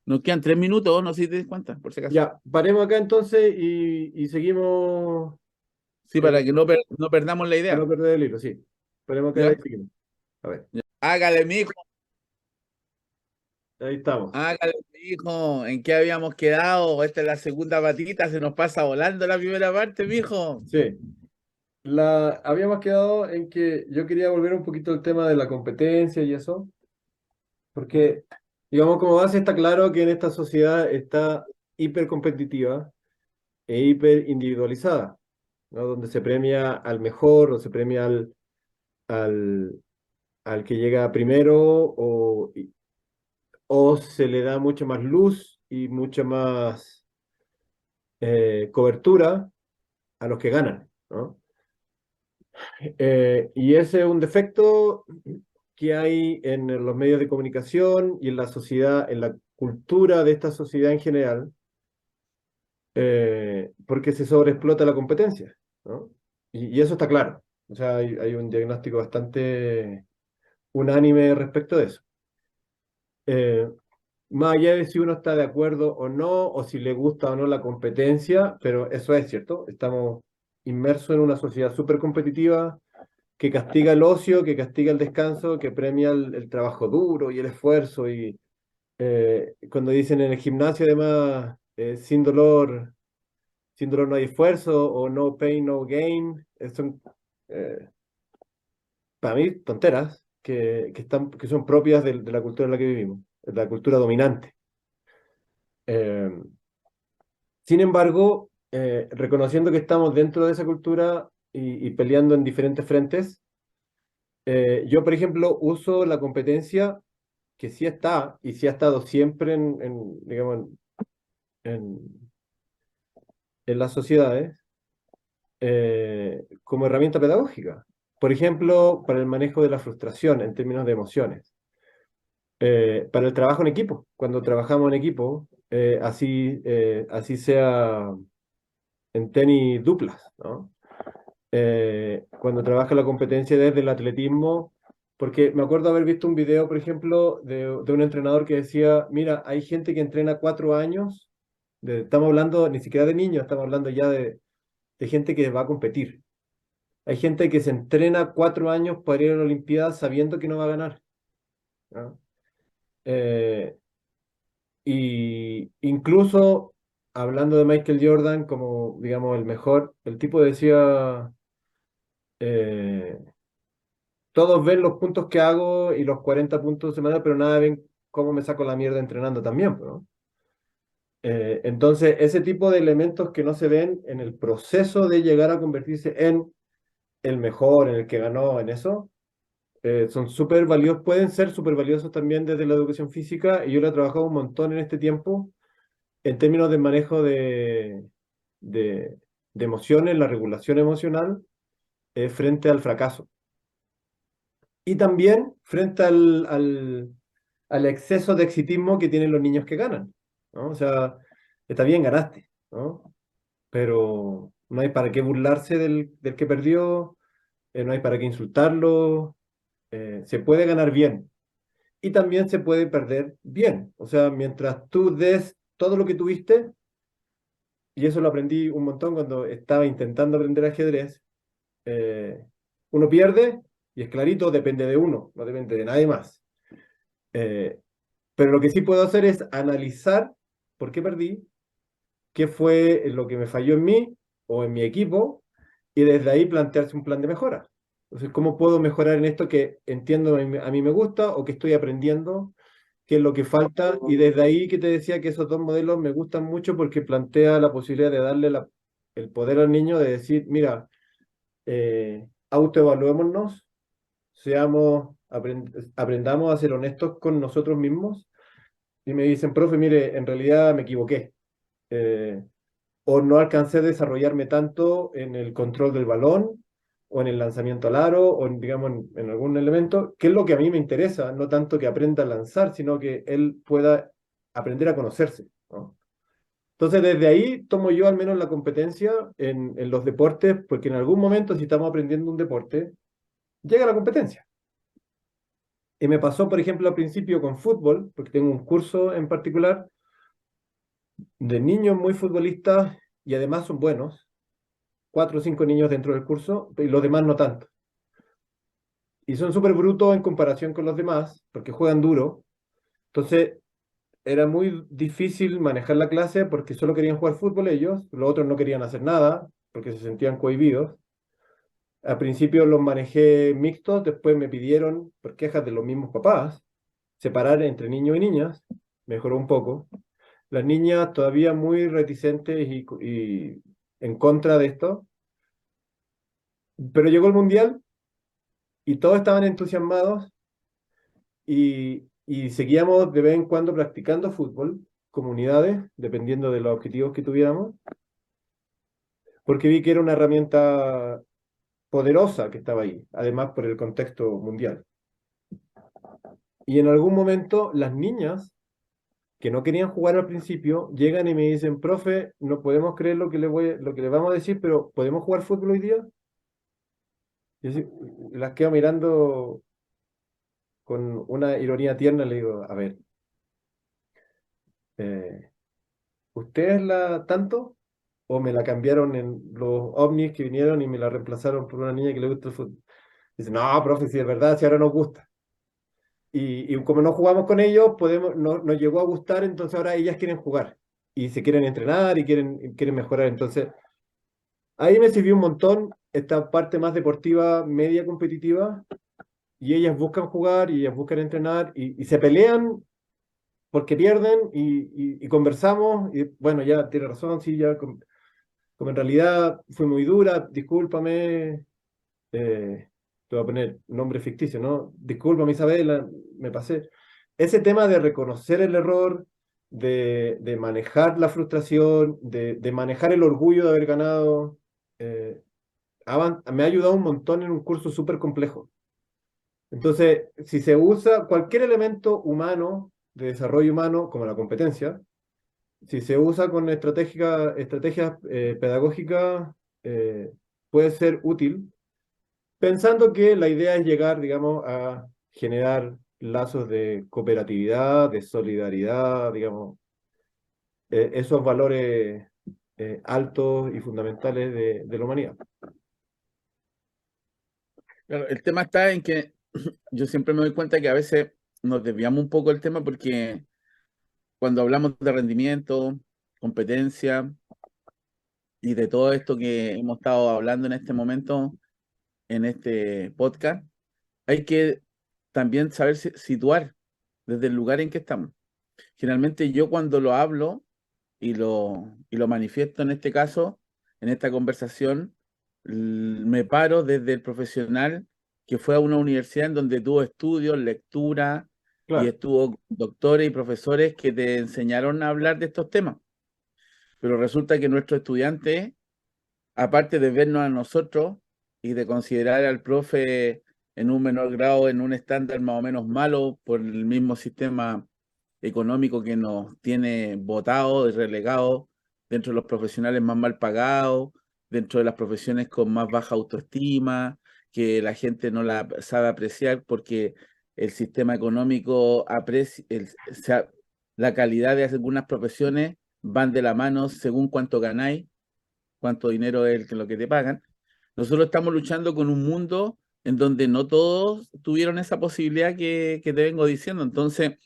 Nos quedan 3 minutos, no sé si te das cuenta, por si acaso. Ya, paremos acá entonces y seguimos, Sí, eh, para que no perdamos la para no idea. perder el hilo, sí. Paremos acá ¿Ya? y seguimos. A ver, Ya. Hágale, mijo, ahí estamos. hágale, mijo. ¿En qué habíamos quedado? Esta es la segunda patita, se nos pasa volando la primera parte, mijo. Sí, habíamos quedado en que yo quería volver un poquito al tema de la competencia y eso, porque, digamos, como base está claro que en esta sociedad está hiper competitiva e hiper individualizada, ¿no? Donde se premia al mejor o se premia al al que llega primero o se le da mucha más luz y mucha más cobertura a los que ganan, ¿no? Y ese es un defecto que hay en los medios de comunicación y en la sociedad, en la cultura de esta sociedad en general, porque se sobreexplota la competencia, ¿no? Y eso está claro. O sea, hay un diagnóstico bastante unánime respecto de eso. Eh, Más allá de si uno está de acuerdo o no, o si le gusta o no la competencia, pero eso es cierto, estamos inmersos en una sociedad súper competitiva que castiga el ocio, que castiga el descanso, que premia el trabajo duro y el esfuerzo. Y cuando dicen en el gimnasio, además, sin dolor no hay esfuerzo, o no pain, no gain, son, eh, para mí, tonteras que son propias de la cultura en la que vivimos, de la cultura dominante. Eh, Sin embargo, reconociendo que estamos dentro de esa cultura y peleando en diferentes frentes, yo, por ejemplo, uso la competencia que sí está y sí ha estado siempre digamos, en, en las sociedades como herramienta pedagógica. Por ejemplo, para el manejo de la frustración en términos de emociones. Para el trabajo en equipo, cuando trabajamos en equipo, así sea en tenis duplas, ¿no? Cuando trabaja la competencia desde el atletismo, porque me acuerdo haber visto un video, por ejemplo, de un entrenador que decía, mira, hay gente que entrena 4 años, estamos hablando ni siquiera de niños, estamos hablando ya de gente que va a competir. Hay gente que se entrena 4 años para ir a la Olimpiada sabiendo que no va a ganar, ¿no? Eh, y incluso hablando de Michael Jordan como, digamos, el mejor, el tipo decía... eh, todos ven los puntos que hago y los 40 puntos semanales, pero nada ven cómo me saco la mierda entrenando también, ¿no? Entonces, ese tipo de elementos que no se ven en el proceso de llegar a convertirse en el mejor, en el que ganó, en eso, son súper valiosos, pueden ser súper valiosos también desde la educación física, y yo lo he trabajado un montón en este tiempo en términos de manejo de, de emociones, la regulación emocional frente al fracaso. Y también frente al exceso de exitismo que tienen los niños que ganan, ¿no? O sea, está bien, ganaste, ¿no? Pero no hay para qué burlarse del que perdió, no hay para qué insultarlo, se puede ganar bien y también se puede perder bien. O sea, mientras tú des todo lo que tuviste, y eso lo aprendí un montón cuando estaba intentando aprender ajedrez, eh, uno pierde y es clarito, depende de uno, no depende de nadie más. Eh, Pero lo que sí puedo hacer es analizar por qué perdí, qué fue lo que me falló en mí o en mi equipo, y desde ahí plantearse un plan de mejora. Entonces, ¿cómo puedo mejorar en esto que entiendo a mí me gusta o que estoy aprendiendo? ¿Qué es lo que falta? Y desde ahí que te decía que esos dos modelos me gustan mucho porque plantea la posibilidad de darle el poder al niño de decir, mira, autoevaluémonos, aprendamos a ser honestos con nosotros mismos y me dicen, profe, mire, en realidad me equivoqué. eh, o no alcancé a desarrollarme tanto en el control del balón, o en el lanzamiento al aro, o digamos, en algún elemento, que es lo que a mí me interesa, no tanto que aprenda a lanzar, sino que él pueda aprender a conocerse, ¿no? Entonces, desde ahí tomo yo al menos la competencia en los deportes, porque en algún momento, si estamos aprendiendo un deporte, llega la competencia. Y me pasó, por ejemplo, al principio con fútbol, porque tengo un curso en particular de niños muy futbolistas y además son buenos, 4 o 5 niños dentro del curso y los demás no tanto. Y son súper brutos en comparación con los demás porque juegan duro. Entonces era muy difícil manejar la clase porque solo querían jugar fútbol ellos, los otros no querían hacer nada porque se sentían cohibidos. Al principio los manejé mixtos, después me pidieron, por quejas de los mismos papás, separar entre niños y niñas, mejoró un poco. Las niñas todavía muy reticentes y en contra de esto, pero llegó el mundial y todos estaban entusiasmados y seguíamos de vez en cuando practicando fútbol, comunidades, dependiendo de los objetivos que tuviéramos, porque vi que era una herramienta poderosa que estaba ahí, además por el contexto mundial. Y en algún momento las niñas que no querían jugar al principio llegan y me dicen, profe, no podemos creer lo que le vamos a decir, pero ¿podemos jugar fútbol hoy día? Y así, las quedo mirando con una ironía tierna, le digo, a ver, eh, ¿usted es la tanto? ¿O me la cambiaron en los ovnis que vinieron y me la reemplazaron por una niña que le gusta el fútbol? Dice, no, profe, si es verdad, si ahora nos gusta. Y como no jugamos con ellos, nos llegó a gustar, entonces ahora ellas quieren jugar. Y se quieren entrenar y quieren mejorar. Entonces, ahí me sirvió un montón esta parte más deportiva, media competitiva, y ellas buscan jugar y ellas buscan entrenar y se pelean porque pierden y conversamos y bueno, ya tiene razón, sí, ya como en realidad fue muy dura, discúlpame, te voy a poner nombre ficticio, ¿no? Discúlpame Isabela, me pasé. Ese tema de reconocer el error, de manejar la frustración, de manejar el orgullo de haber ganado, eh, me ha ayudado un montón en un curso súper complejo. Entonces, si se usa cualquier elemento humano, de desarrollo humano, como la competencia, si se usa con estrategias pedagógicas, puede ser útil, pensando que la idea es llegar, digamos, a generar lazos de cooperatividad, de solidaridad, digamos, esos valores altos y fundamentales de la humanidad. Claro, el tema está en que yo siempre me doy cuenta que a veces nos desviamos un poco del tema porque cuando hablamos de rendimiento, competencia y de todo esto que hemos estado hablando en este momento, en este podcast, hay que también saber situar desde el lugar en que estamos. Generalmente yo cuando lo hablo y lo manifiesto en este caso, en esta conversación, me paro desde el profesional que fue a una universidad en donde tuvo estudios, lectura y Claro, estuvo doctores y profesores que te enseñaron a hablar de estos temas. Pero resulta que nuestros estudiantes, aparte de vernos a nosotros y de considerar al profe en un menor grado, en un estándar más o menos malo por el mismo sistema económico que nos tiene votados y relegados dentro de los profesionales más mal pagados, dentro de las profesiones con más baja autoestima, que la gente no la sabe apreciar porque el sistema económico aprecia, la calidad de algunas profesiones van de la mano según cuánto ganáis, cuánto dinero es lo que te pagan. Nosotros estamos luchando con un mundo en donde no todos tuvieron esa posibilidad que te vengo diciendo. Entonces,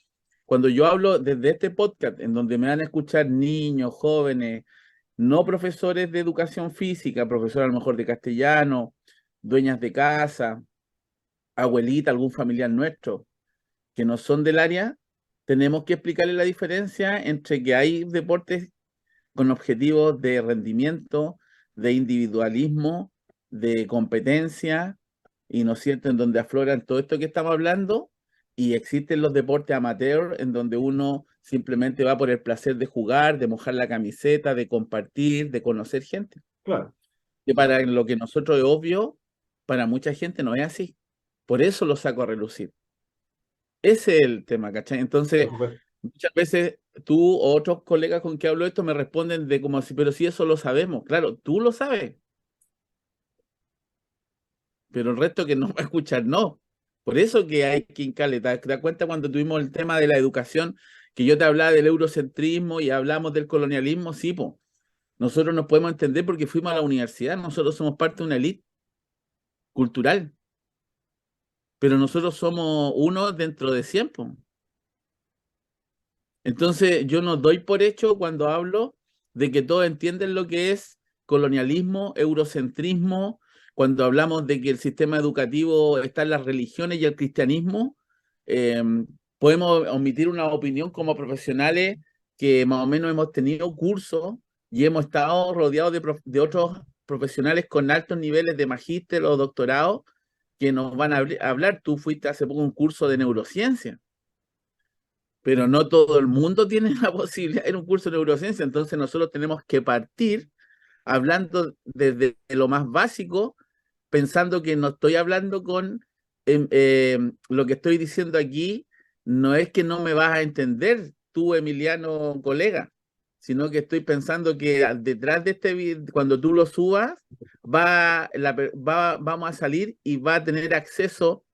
cuando yo hablo desde este podcast, en donde me van a escuchar niños, jóvenes, no profesores de educación física, profesores a lo mejor de castellano, dueñas de casa, abuelita, algún familiar nuestro, que no son del área, tenemos que explicarle la diferencia entre que hay deportes con objetivos de rendimiento, de individualismo, de competencia, y no es cierto, en donde afloran todo esto que estamos hablando, y existen los deportes amateur, en donde uno simplemente va por el placer de jugar, de mojar la camiseta, de compartir, de conocer gente. claro. Que para lo que nosotros es obvio, para mucha gente no es así. Por eso lo saco a relucir. Ese es el tema, ¿cachai? Por Entonces, supuesto. muchas veces tú o otros colegas con que hablo esto me responden de como así, pero si eso lo sabemos, claro, tú lo sabes, pero el resto que no va a escuchar no. Por eso que hay que hincarle, ¿te das cuenta cuando tuvimos el tema de la educación, que yo te hablaba del eurocentrismo y hablamos del colonialismo? Sí, po. Nosotros nos podemos entender porque fuimos a la universidad, nosotros somos parte de una élite cultural, pero nosotros somos uno dentro de 100, po. Entonces, yo no doy por hecho cuando hablo de que todos entienden lo que es colonialismo, eurocentrismo, cuando hablamos de que el sistema educativo está en las religiones y el cristianismo, eh, podemos omitir una opinión como profesionales que más o menos hemos tenido cursos y hemos estado rodeados de otros profesionales con altos niveles de magíster o doctorado que nos van a hablar. Tú fuiste hace poco a un curso de neurociencia, pero no todo el mundo tiene la posibilidad de ir a un curso de neurociencia, entonces nosotros tenemos que partir hablando desde lo más básico, pensando que no estoy hablando con lo que estoy diciendo aquí, no es que no me vas a entender tú, Emiliano, colega, sino que estoy pensando que detrás de este video, cuando tú lo subas, vamos a salir y va a tener acceso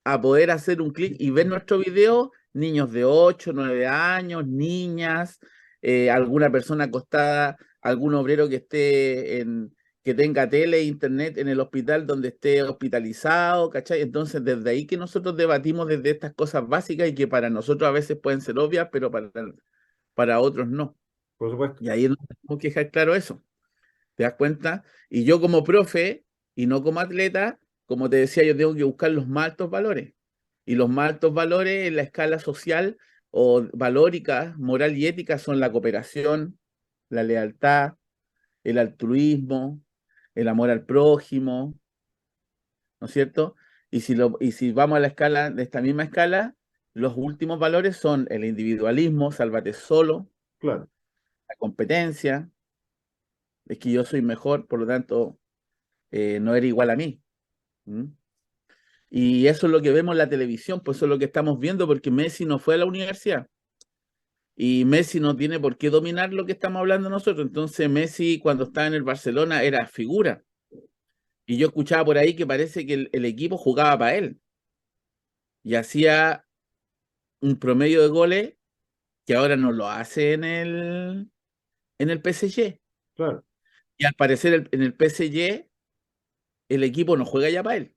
a poder hacer un clic y ver nuestro video, niños de 8 9 años, niñas, alguna persona acostada, algún obrero que esté que tenga tele e internet en el hospital donde esté hospitalizado, ¿cachai? Entonces, desde ahí que nosotros debatimos desde estas cosas básicas y que para nosotros a veces pueden ser obvias, pero para otros no. Por supuesto. Y ahí es donde tenemos que dejar claro eso. ¿Te das cuenta? Y yo como profe y no como atleta, como te decía, yo tengo que buscar los más altos valores. Y los más altos valores en la escala social o valórica, moral y ética son la cooperación, la lealtad, el altruismo, el amor al prójimo, ¿no es cierto? Y si vamos a la escala, de esta misma escala, los últimos valores son el individualismo, sálvate solo, Claro. la competencia, es que yo soy mejor, por lo tanto, no eres igual a mí. ¿Mm? Y eso es lo que vemos en la televisión, pues eso es lo que estamos viendo, porque Messi no fue a la universidad y Messi no tiene por qué dominar lo que estamos hablando nosotros. Entonces Messi cuando estaba en el Barcelona era figura. Y yo escuchaba por ahí que parece que el equipo jugaba para él y hacía un promedio de goles que ahora no lo hace en el PSG. Claro. Y al parecer en el PSG el equipo no juega ya para él.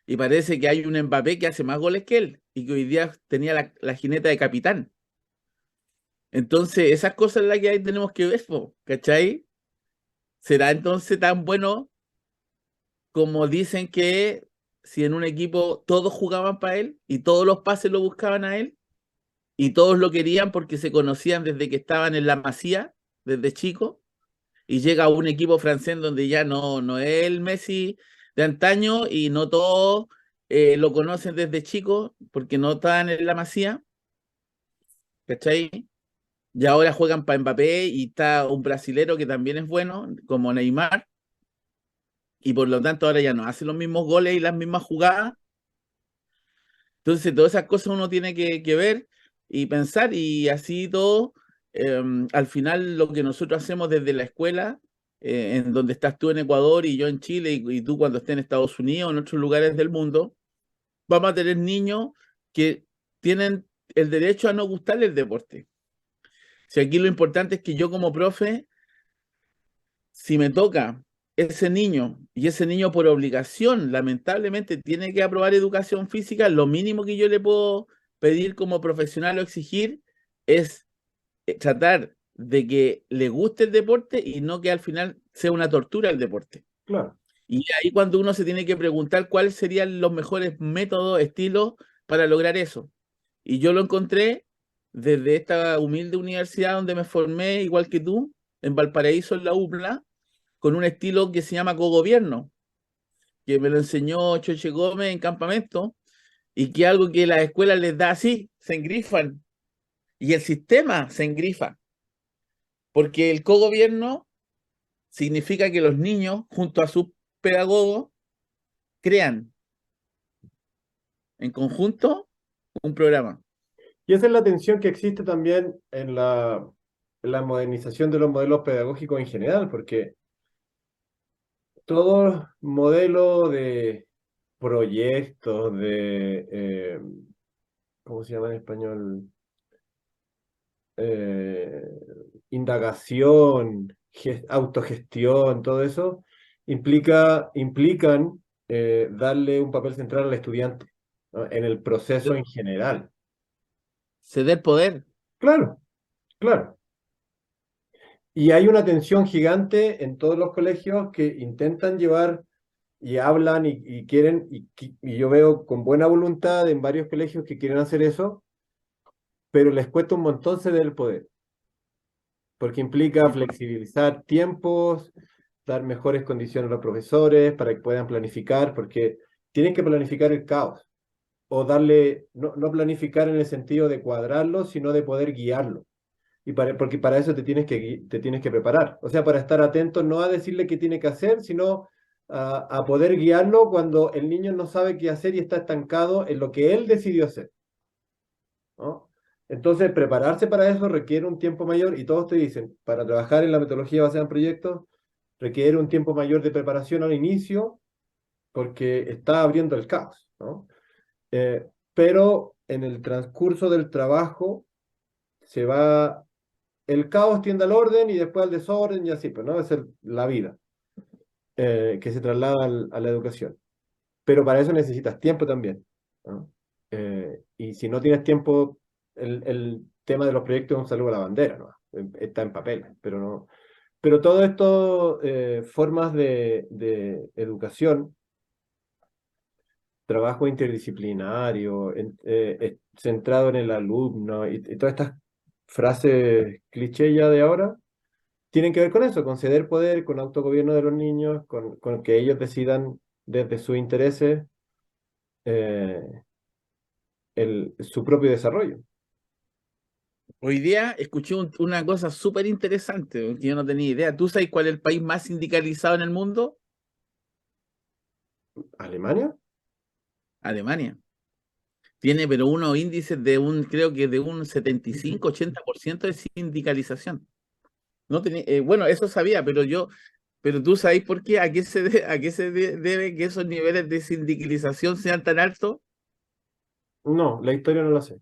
Y parece que hay un Mbappé que hace más goles que él y que hoy día tenía la jineta de capitán. Entonces, esas cosas las que ahí tenemos que ver, po, ¿cachai? ¿Será entonces tan bueno como dicen que si en un equipo todos jugaban para él y todos los pases lo buscaban a él y todos lo querían porque se conocían desde que estaban en la Masía, desde chico, y llega a un equipo francés donde ya no es el Messi de antaño y no todos lo conocen desde chico porque no estaban en la Masía, ¿cachai? Y ahora juegan para Mbappé y está un brasilero que también es bueno, como Neymar, y por lo tanto ahora ya no hace los mismos goles y las mismas jugadas. Entonces, todas esas cosas uno tiene que ver y pensar, y así todo, al final lo que nosotros hacemos desde la escuela, en donde estás tú en Ecuador y yo en Chile, y tú cuando estés en Estados Unidos o en otros lugares del mundo, vamos a tener niños que tienen el derecho a no gustarle el deporte. Si aquí lo importante es que yo como profe, si me toca ese niño y ese niño por obligación, lamentablemente tiene que aprobar educación física, lo mínimo que yo le puedo pedir como profesional o exigir es tratar de que le guste el deporte y no que al final sea una tortura el deporte. Claro. Y ahí cuando uno se tiene que preguntar cuáles serían los mejores métodos, estilos para lograr eso. Y yo lo encontré desde esta humilde universidad donde me formé, igual que tú, en Valparaíso, en la UPLA, con un estilo que se llama cogobierno, que me lo enseñó Choche Gómez en campamento, y que es algo que las escuelas les da así, se engrifan, y el sistema se engrifa, porque el cogobierno significa que los niños, junto a sus pedagogos, crean en conjunto un programa. Y esa es la tensión que existe también en la modernización de los modelos pedagógicos en general, porque todo modelo de proyectos, ¿cómo se llama en español? Eh, Indagación, autogestión, todo eso, implican darle un papel central al estudiante, ¿no? En el proceso en general. Ceder poder. Claro, claro. Y hay una tensión gigante en todos los colegios que intentan llevar y hablan y quieren, y yo veo con buena voluntad en varios colegios que quieren hacer eso, pero les cuesta un montón ceder el poder, porque implica Sí, flexibilizar tiempos, dar mejores condiciones a los profesores para que puedan planificar, porque tienen que planificar el caos, o darle, no planificar en el sentido de cuadrarlo, sino de poder guiarlo. Porque para eso te tienes que preparar. O sea, para estar atento, no a decirle qué tiene que hacer, sino a poder guiarlo cuando el niño no sabe qué hacer y está estancado en lo que él decidió hacer, ¿no? Entonces, prepararse para eso requiere un tiempo mayor y todos te dicen, para trabajar en la metodología basada en proyectos, requiere un tiempo mayor de preparación al inicio porque está abriendo el caos, ¿no? Pero en el transcurso del trabajo se va, el caos tiende al orden y después al desorden y así, pues, ¿no? Esa es la vida que se traslada a la educación. Pero para eso necesitas tiempo también, ¿no? Y si no tienes tiempo, el tema de los proyectos es un saludo a la bandera, ¿no? Está en papel, pero no. Pero todo esto, formas de educación, trabajo interdisciplinario, centrado en el alumno y todas estas frases cliché ya de ahora, tienen que ver con eso, con ceder poder, con autogobierno de los niños, con que ellos decidan desde sus intereses eh, su propio desarrollo. Hoy día escuché una cosa súper interesante que yo no tenía idea. ¿Tú sabes cuál es el país más sindicalizado en el mundo? ¿Alemania? Alemania. Tiene pero unos índices creo que de un 75-80% de sindicalización. No tenía, bueno, eso sabía, pero tú sabes por qué, a qué debe que esos niveles de sindicalización sean tan altos. No, la historia no la sé.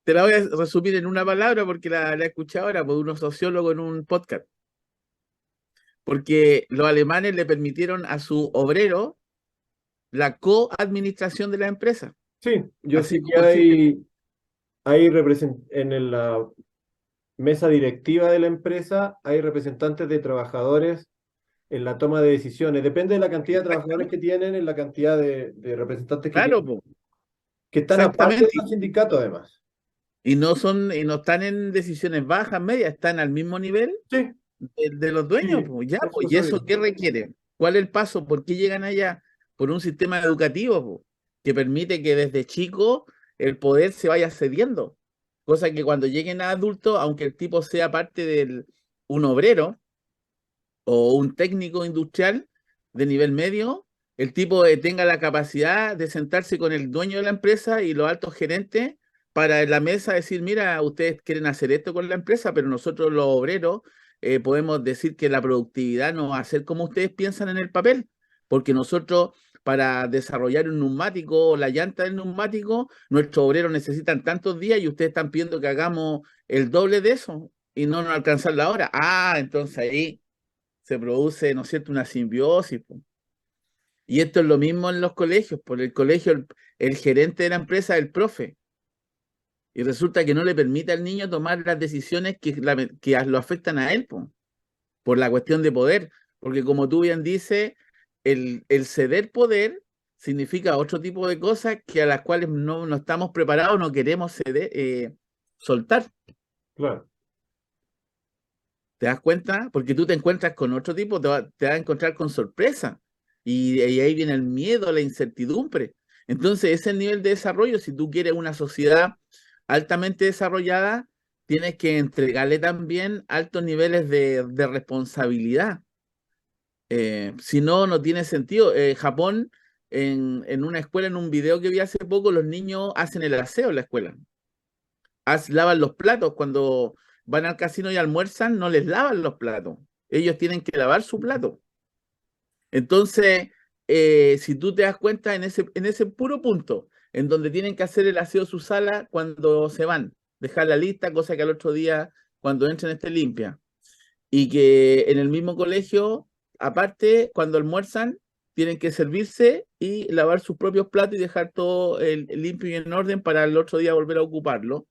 Te la voy a resumir en una palabra porque la he escuchado ahora por unos sociólogos en un podcast. Porque los alemanes le permitieron a su obrero la coadministración de la empresa, Sí, yo así sé que como existe. en la mesa directiva de la empresa hay representantes de trabajadores en la toma de decisiones. Depende de la cantidad de trabajadores Exactamente. que tienen, en la cantidad de representantes que Claro, tienen, po, que están aparte de exactamente. los sindicatos además. Y no están en decisiones bajas, medias, están al mismo nivel Sí, de los dueños, sí, pues ya, eso pues, lo ¿y sabía. eso qué requiere? ¿Cuál es el paso? ¿Por qué llegan allá? Por un sistema educativo, pues, que permite que desde chico el poder se vaya cediendo. Cosa que cuando lleguen a adultos, aunque el tipo sea parte de un obrero o un técnico industrial de nivel medio, el tipo tenga la capacidad de sentarse con el dueño de la empresa y los altos gerentes para en la mesa decir, mira, ustedes quieren hacer esto con la empresa, pero nosotros los obreros podemos decir que la productividad no va a ser como ustedes piensan en el papel, porque nosotros para desarrollar un neumático o la llanta del neumático, nuestros obreros necesitan tantos días y ustedes están pidiendo que hagamos el doble de eso y no nos alcanzan la hora. Ah, entonces ahí se produce, ¿no es cierto?, una simbiosis, po. Y esto es lo mismo en los colegios. Por el colegio, el gerente de la empresa es el profe. Y resulta que no le permite al niño tomar las decisiones que lo afectan a él, po, por la cuestión de poder. Porque como tú bien dices, el ceder poder significa otro tipo de cosas que a las cuales no estamos preparados, no queremos soltar. Claro. ¿Te das cuenta? Porque tú te encuentras con otro tipo, te vas a encontrar con sorpresa. Y ahí viene el miedo, la incertidumbre. Entonces, ese es el nivel de desarrollo. Si tú quieres una sociedad altamente desarrollada, tienes que entregarle también altos niveles de responsabilidad. Si no, no tiene sentido. Japón, en una escuela, en un video que vi hace poco, los niños hacen el aseo en la escuela. Lavan los platos. Cuando van al casino y almuerzan, no les lavan los platos. Ellos tienen que lavar su plato. Entonces, si tú te das cuenta en ese puro punto, en donde tienen que hacer el aseo de su sala cuando se van, dejar la lista, cosa que al otro día, cuando entren, esté limpia. Y que en el mismo colegio, aparte, cuando almuerzan, tienen que servirse y lavar sus propios platos y dejar todo limpio y en orden para el otro día volver a ocuparlo.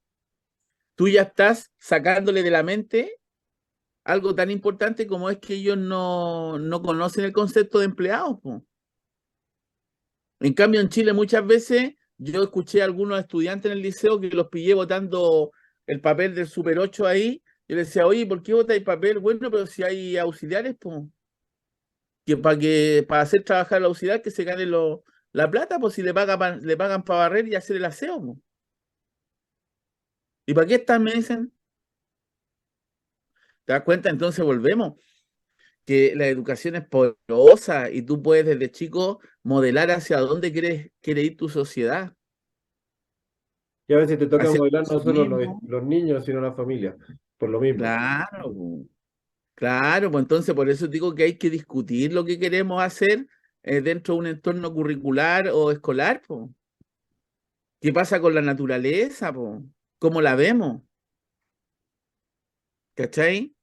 Tú ya estás sacándole de la mente algo tan importante como es que ellos no conocen el concepto de empleados, po. En cambio, en Chile muchas veces yo escuché a algunos estudiantes en el liceo que los pillé botando el papel del Super 8 ahí Yo le decía, oye, ¿por qué botáis papel? Bueno, pero si hay auxiliares, pues, para hacer trabajar la auxiliar que se gane la plata, pues si le pagan para barrer y hacer el aseo, po. ¿Y para qué están? Me dicen. ¿Te das cuenta? Entonces volvemos, que la educación es poderosa y tú puedes desde chico modelar hacia dónde quiere ir tu sociedad, Y a veces te toca hacia el modelar no solo consumismo. los niños, sino la familia, por lo mismo. Claro, po. Claro, pues entonces por eso digo que hay que discutir lo que queremos hacer dentro de un entorno curricular o escolar, po. ¿Qué pasa con la naturaleza, po? ¿Cómo la vemos? ¿Cachai?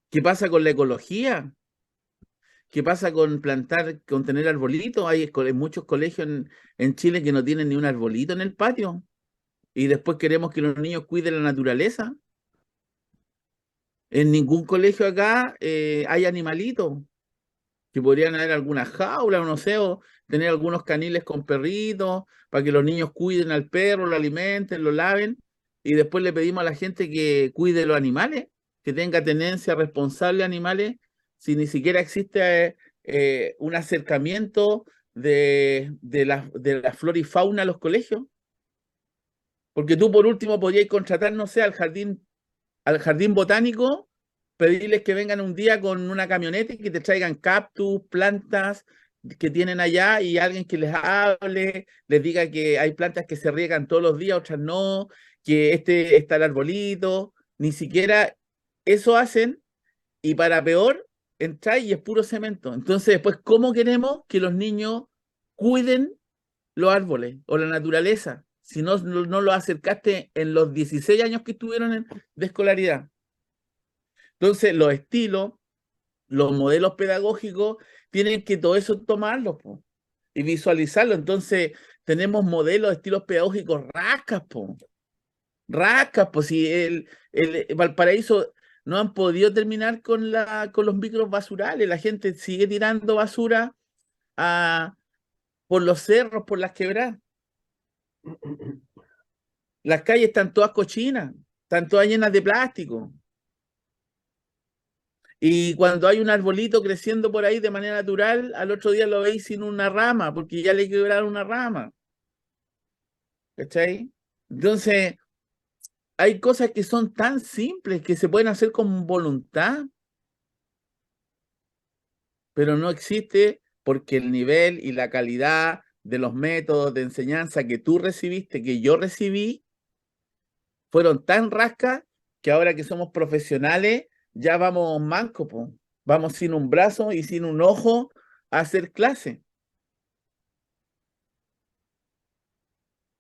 ¿Qué pasa con la ecología? ¿Qué pasa con con tener arbolitos? Hay muchos colegios en Chile que no tienen ni un arbolito en el patio. Y después queremos que los niños cuiden la naturaleza. En ningún colegio acá hay animalitos, que podrían haber alguna jaula, o no sé, o tener algunos caniles con perritos, para que los niños cuiden al perro, lo alimenten, lo laven. Y después le pedimos a la gente que cuide los animales, que tenga tenencia responsable a animales, si ni siquiera existe un acercamiento de la flora y fauna a los colegios. Porque tú por último podrías contratar, no sé, al jardín botánico, pedirles que vengan un día con una camioneta y que te traigan cactus, plantas que tienen allá y alguien que les hable, les diga que hay plantas que se riegan todos los días, otras no, que este está el arbolito, ni siquiera eso hacen y para peor, entrar y es puro cemento. Entonces después, ¿cómo queremos que los niños cuiden los árboles o la naturaleza si no lo acercaste en los 16 años que estuvieron de escolaridad? Entonces, los estilos, los modelos pedagógicos, tienen que todo eso tomarlo, po, y visualizarlo. Entonces, tenemos modelos, estilos pedagógicos rascas, pues si el Valparaíso no han podido terminar con los micros basurales, la gente sigue tirando basura a, por los cerros, por las quebradas. Las calles están todas cochinas, están todas llenas de plástico. Y cuando hay un arbolito creciendo por ahí de manera natural, al otro día lo veis sin una rama, porque ya le quebraron una rama. ¿Cachai? Entonces, hay cosas que son tan simples que se pueden hacer con voluntad, pero no existe porque el nivel y la calidad de los métodos de enseñanza que tú recibiste, que yo recibí, fueron tan rascas que ahora que somos profesionales ya vamos mancos, po. Vamos sin un brazo y sin un ojo a hacer clase.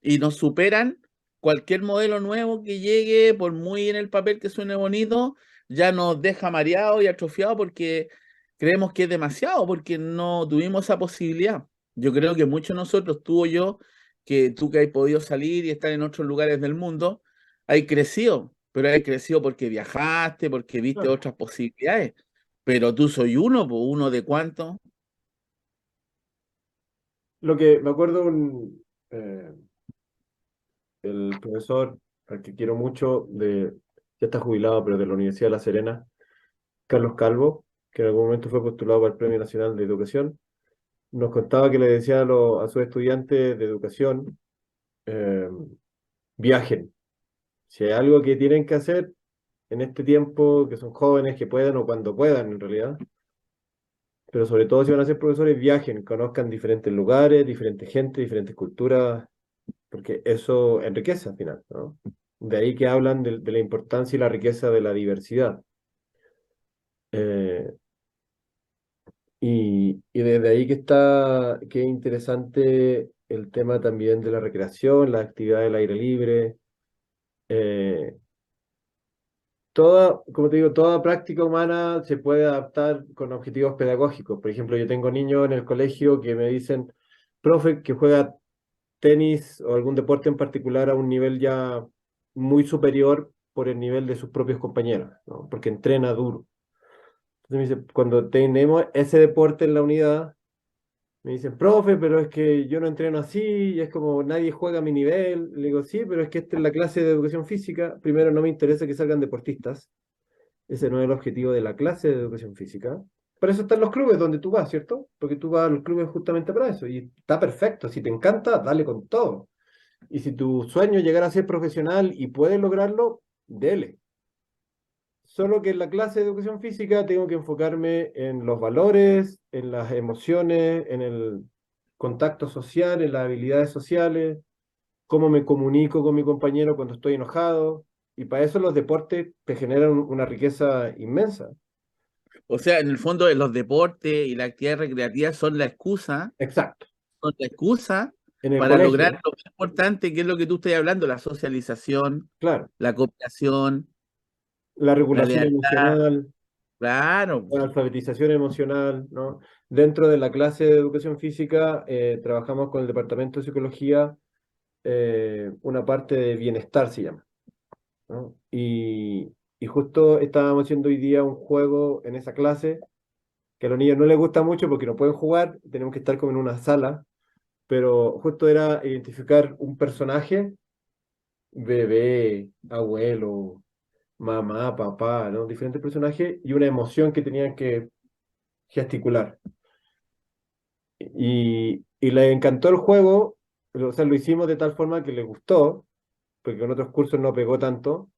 Y nos superan cualquier modelo nuevo que llegue, por muy en el papel que suene bonito, ya nos deja mareado y atrofiado porque creemos que es demasiado, porque no tuvimos esa posibilidad. Yo creo que muchos de nosotros, tú o yo, que tú que has podido salir y estar en otros lugares del mundo, hay crecido, pero hay crecido porque viajaste, porque viste Claro. otras posibilidades. Pero tú soy uno, pues uno de cuántos. Lo que me acuerdo, el profesor al que quiero mucho, ya está jubilado, pero de la Universidad de La Serena, Carlos Calvo, que en algún momento fue postulado para el Premio Nacional de Educación, nos contaba que le decía a sus estudiantes de educación, eh, viajen. Si hay algo que tienen que hacer en este tiempo, que son jóvenes, que puedan o cuando puedan en realidad, pero sobre todo si van a ser profesores, viajen, conozcan diferentes lugares, diferente gente, diferentes culturas, porque eso enriquece al final, ¿no? De ahí que hablan de la importancia y la riqueza de la diversidad. Eh, y desde ahí que es interesante el tema también de la recreación, la actividad del aire libre, eh, como te digo, toda práctica humana se puede adaptar con objetivos pedagógicos. Por ejemplo, yo tengo niños en el colegio que me dicen, profe, que juega tenis o algún deporte en particular a un nivel ya muy superior por el nivel de sus propios compañeros, ¿no? Porque entrena duro. Entonces me dice, cuando tenemos ese deporte en la unidad, Me dicen, profe, pero es que yo no entreno así, y es como nadie juega a mi nivel. Le digo, sí, pero es que esta es la clase de educación física. Primero, no me interesa que salgan deportistas. Ese no es el objetivo de la clase de educación física. Para eso están los clubes donde tú vas, ¿cierto? Porque tú vas a los clubes justamente para eso. Y está perfecto. Si te encanta, dale con todo. Y si tu sueño es llegar a ser profesional y puedes lograrlo, dele. Solo que en la clase de educación física tengo que enfocarme en los valores, en las emociones, en el contacto social, en las habilidades sociales, cómo me comunico con mi compañero cuando estoy enojado. Y para eso los deportes te generan una riqueza inmensa. O sea, en el fondo, los deportes y la actividad recreativa Exacto. son la excusa En el para lograr colegio, lo más importante, que es lo que tú estás hablando, la socialización, claro. la cooperación, La la regulación lealtad, emocional, claro. la alfabetización emocional, ¿no? Dentro de la clase de educación física, trabajamos con el departamento de psicología, una parte de bienestar se llama, ¿no? Y justo estábamos haciendo hoy día un juego en esa clase que a los niños no les gusta mucho porque no pueden jugar, tenemos que estar como en una sala, pero justo era identificar un personaje, bebé, abuelo, mamá, papá, ¿no? Diferentes personajes y una emoción que tenían que gesticular. Y les encantó el juego, o sea, lo hicimos de tal forma que les gustó, porque con otros cursos no pegó tanto,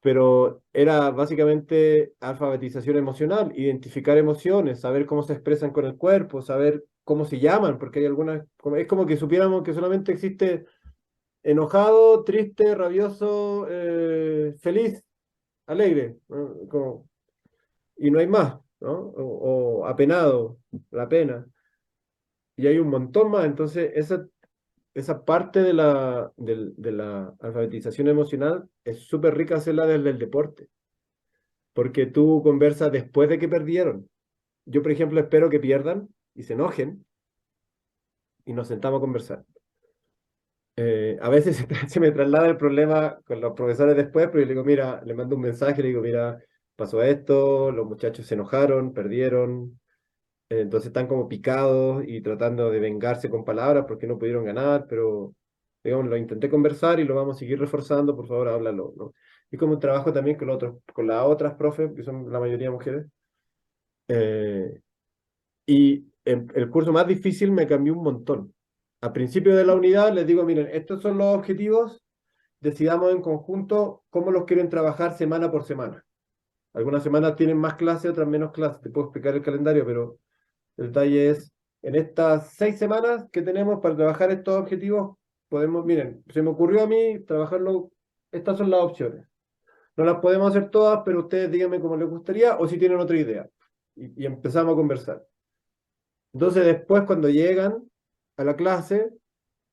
pero era básicamente alfabetización emocional, identificar emociones, saber cómo se expresan con el cuerpo, saber cómo se llaman, porque hay algunas, es como que supiéramos que solamente existe enojado, triste, rabioso, feliz, alegre, ¿no? Y no hay más, ¿no? O apenado, la pena. Y hay un montón más, entonces esa parte de la alfabetización emocional es súper rica hacerla desde el deporte, porque tú conversas después de que perdieron. Yo, por ejemplo, espero que pierdan y se enojen y nos sentamos a conversar. A veces se me traslada el problema con los profesores después, pero yo le digo, mira, le mando un mensaje, le digo, mira, pasó esto, los muchachos se enojaron, perdieron, entonces están como picados y tratando de vengarse con palabras porque no pudieron ganar, pero digamos, lo intenté conversar y lo vamos a seguir reforzando, por favor, háblalo, ¿no? Y como trabajo también con otros, con las otras profes, que son la mayoría mujeres, eh, y el curso más difícil me cambió un montón. Al principio de la unidad les digo, miren, estos son los objetivos, decidamos en conjunto cómo los quieren trabajar semana por semana. Algunas semanas tienen más clases, otras menos clases, te puedo explicar el calendario, pero el detalle es, en estas 6 semanas que tenemos para trabajar estos objetivos, podemos, miren, se me ocurrió a mí trabajarlo, estas son las opciones. No las podemos hacer todas, pero ustedes díganme cómo les gustaría o si tienen otra idea. Y empezamos a conversar. Entonces después cuando llegan a la clase,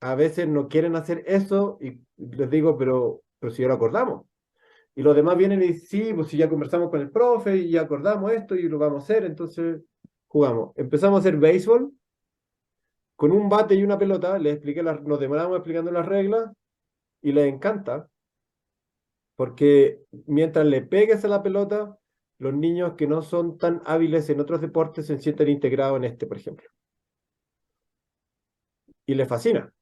a veces no quieren hacer eso y les digo, pero si ya lo acordamos. Y los demás vienen y dicen, sí, pues si ya conversamos con el profe y ya acordamos esto y lo vamos a hacer, entonces jugamos. Empezamos a hacer béisbol con un bate y una pelota, les expliqué nos demoramos explicando las reglas y les encanta, porque mientras le pegues a la pelota, los niños que no son tan hábiles en otros deportes se sienten integrados en este, por ejemplo. Y les fascina.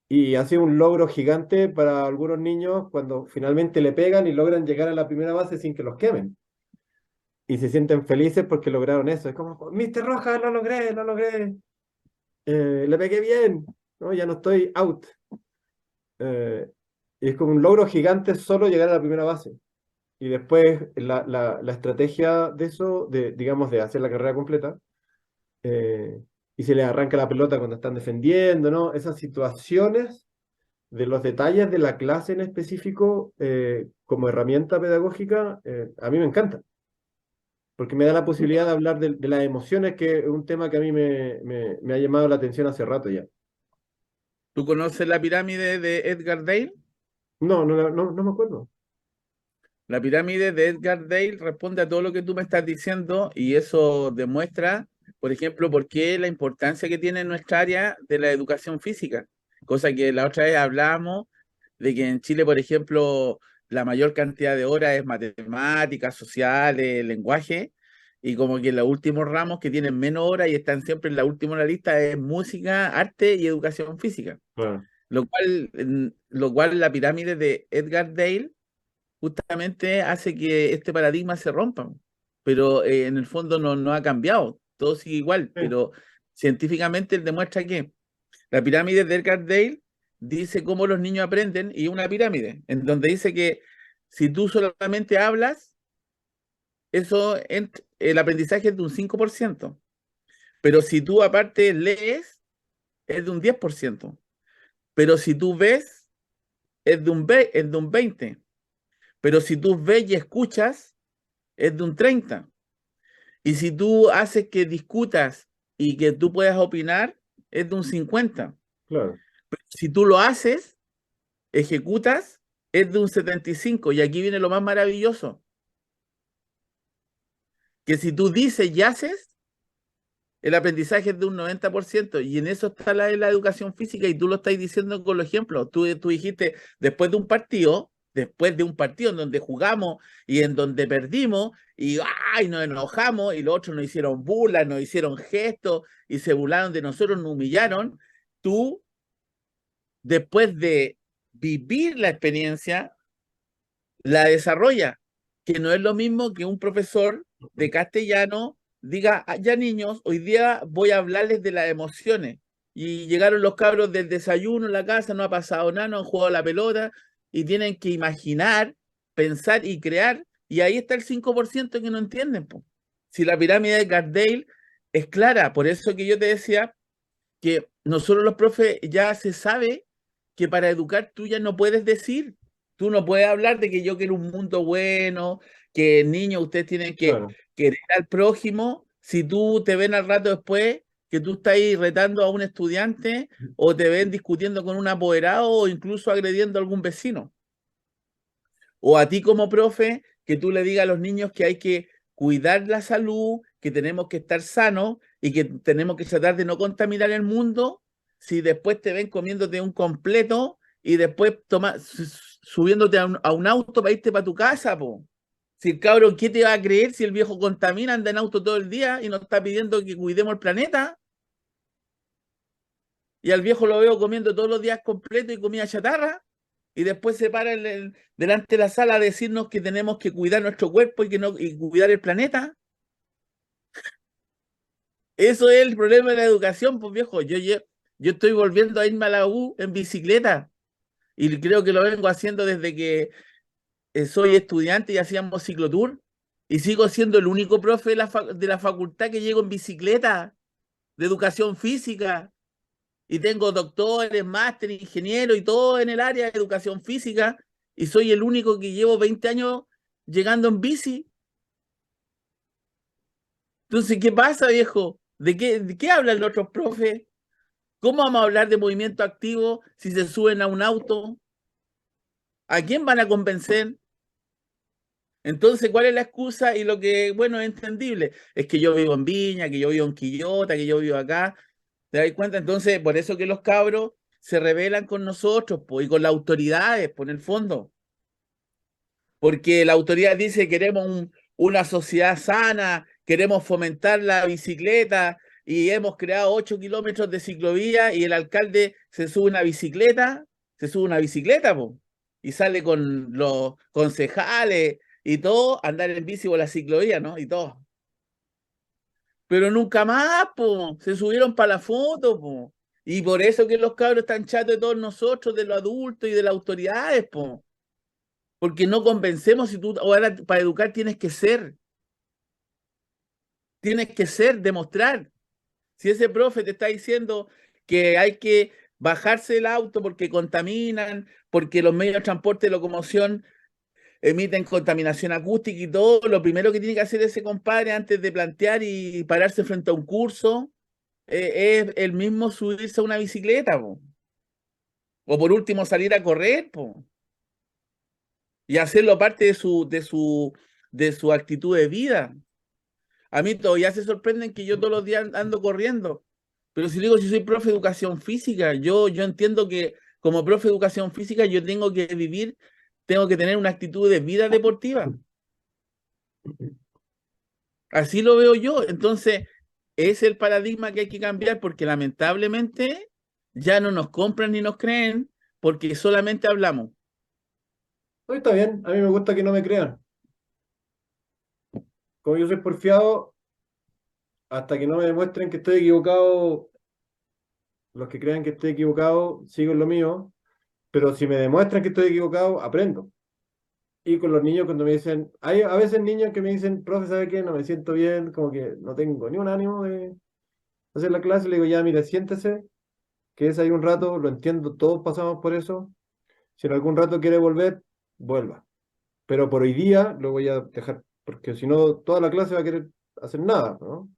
Y ha sido un logro gigante para algunos niños cuando finalmente le pegan y logran llegar a la primera base sin que los quemen. Y se sienten felices porque lograron eso. Es como, Mister Roja, lo logré, lo logré. Le pegué bien, ¿no? Ya no estoy out. Eh, y es como un logro gigante solo llegar a la primera base. Y después la estrategia de eso, de, digamos, de hacer la carrera completa, eh, y se les arranca la pelota cuando están defendiendo, ¿no? Esas situaciones de los detalles de la clase en específico, como herramienta pedagógica, a mí me encanta, porque me da la posibilidad de hablar de las emociones, que es un tema que a mí me ha llamado la atención hace rato ya. ¿Tú conoces la pirámide de Edgar Dale? No, no, no, no me acuerdo. La pirámide de Edgar Dale responde a todo lo que tú me estás diciendo y eso demuestra, por ejemplo, por qué la importancia que tiene en nuestra área de la educación física. Cosa que la otra vez hablamos de que en Chile, por ejemplo, la mayor cantidad de horas es matemáticas, sociales, lenguaje, y como que los últimos ramos que tienen menos horas y están siempre en la última de la lista es música, arte y educación física. Claro. Lo cual la pirámide de Edgar Dale justamente hace que este paradigma se rompa. Pero en el fondo no ha cambiado, todo sigue igual, Sí, pero científicamente él demuestra que la pirámide de Edgar Dale dice cómo los niños aprenden y una pirámide, en donde dice que si tú solamente hablas, el aprendizaje es de un 5%, pero si tú aparte lees, es de un 10%, pero si tú ves, es de un 20%, pero si tú ves y escuchas, es de un 30%, y si tú haces que discutas y que tú puedas opinar, es de un 50%. claro. Si tú lo haces, ejecutas, es de un 75%. Y aquí viene lo más maravilloso, que si tú dices y haces, el aprendizaje es de un 90%. Y en eso está la educación física, y tú lo estás diciendo con los ejemplos. Tú dijiste, después de un partido en donde jugamos y en donde perdimos, y ¡ay! Nos enojamos, y los otros nos hicieron burlas, nos hicieron gestos, y se burlaron de nosotros, nos humillaron. Tú, después de vivir la experiencia, la desarrolla, que no es lo mismo que un profesor de castellano diga: "Ah, ya niños, hoy día voy a hablarles de las emociones. Y llegaron los cabros del desayuno en la casa, no ha pasado nada, no han jugado la pelota, y tienen que imaginar, pensar y crear, y ahí está el 5% que no entienden, po". Si la pirámide de Gardale es clara, por eso que yo te decía que nosotros los profes ya se sabe que para educar tú ya no puedes decir, tú no puedes hablar de que yo quiero un mundo bueno, que niños ustedes tienen que Claro. querer al prójimo, si tú te ven al rato después que tú estás ahí retando a un estudiante, o te ven discutiendo con un apoderado, o incluso agrediendo a algún vecino. O a ti como profe, que tú le digas a los niños que hay que cuidar la salud, que tenemos que estar sanos y que tenemos que tratar de no contaminar el mundo, si después te ven comiéndote un completo y después subiéndote a un auto para irte para tu casa, po. Si el cabrón, ¿qué te va a creer si el viejo contamina, anda en auto todo el día y nos está pidiendo que cuidemos el planeta? Y al viejo lo veo comiendo todos los días completo y comida chatarra, y después se para delante de la sala a decirnos que tenemos que cuidar nuestro cuerpo y cuidar el planeta. Eso es el problema de la educación, pues viejo. Yo estoy volviendo a irme a la U en bicicleta, y creo que lo vengo haciendo desde que soy estudiante y hacíamos ciclotour, y sigo siendo el único profe de la facultad que llego en bicicleta de educación física. Y tengo doctores, máster, ingeniero y todo en el área de educación física, y soy el único que llevo 20 años llegando en bici. Entonces, ¿qué pasa, viejo? ¿De qué hablan los otros profes? ¿Cómo vamos a hablar de movimiento activo si se suben a un auto? ¿A quién van a convencer? Entonces, ¿cuál es la excusa? Y lo que, bueno, es entendible, es que yo vivo en Viña, que yo vivo en Quillota, que yo vivo acá. ¿Te das cuenta? Entonces, por eso que los cabros se rebelan con nosotros, pues, y con las autoridades, por el fondo. Porque la autoridad dice: queremos una sociedad sana, queremos fomentar la bicicleta, y hemos creado 8 kilómetros de ciclovía, y el alcalde se sube una bicicleta, po, y sale con los concejales y todo, a andar en bici por la ciclovía, ¿no? Y todo. Pero nunca más, po, se subieron para la foto, po. Y por eso que los cabros están chatos de todos nosotros, de los adultos y de las autoridades, po. Porque no convencemos. Si tú ahora para educar tienes que ser, demostrar. Si ese profe te está diciendo que hay que bajarse del auto porque contaminan, porque los medios de transporte de locomoción emiten contaminación acústica y todo, lo primero que tiene que hacer ese compadre antes de plantear y pararse frente a un curso, es el mismo subirse a una bicicleta, po. O por último salir a correr, po, y hacerlo parte de su actitud de vida. A mí todavía se sorprenden que yo todos los días ando corriendo. Pero si digo, si soy profe de educación física, yo entiendo que como profe de educación física yo tengo que tener una actitud de vida deportiva. Así lo veo yo. Entonces, es el paradigma que hay que cambiar porque lamentablemente ya no nos compran ni nos creen porque solamente hablamos. No, está bien, a mí me gusta que no me crean. Como yo soy porfiado, hasta que no me demuestren que estoy equivocado, los que crean que estoy equivocado, sigo en lo mío, pero si me demuestran que estoy equivocado, aprendo. Y con los niños cuando me dicen, hay a veces niños que me dicen, profe, ¿sabe qué? No me siento bien, como que no tengo ni un ánimo de hacer la clase, le digo, ya, mire, siéntese, quédese ahí un rato, lo entiendo, todos pasamos por eso. Si en algún rato quiere volver, vuelva. Pero por hoy día lo voy a dejar, porque si no, toda la clase va a querer hacer nada, ¿no?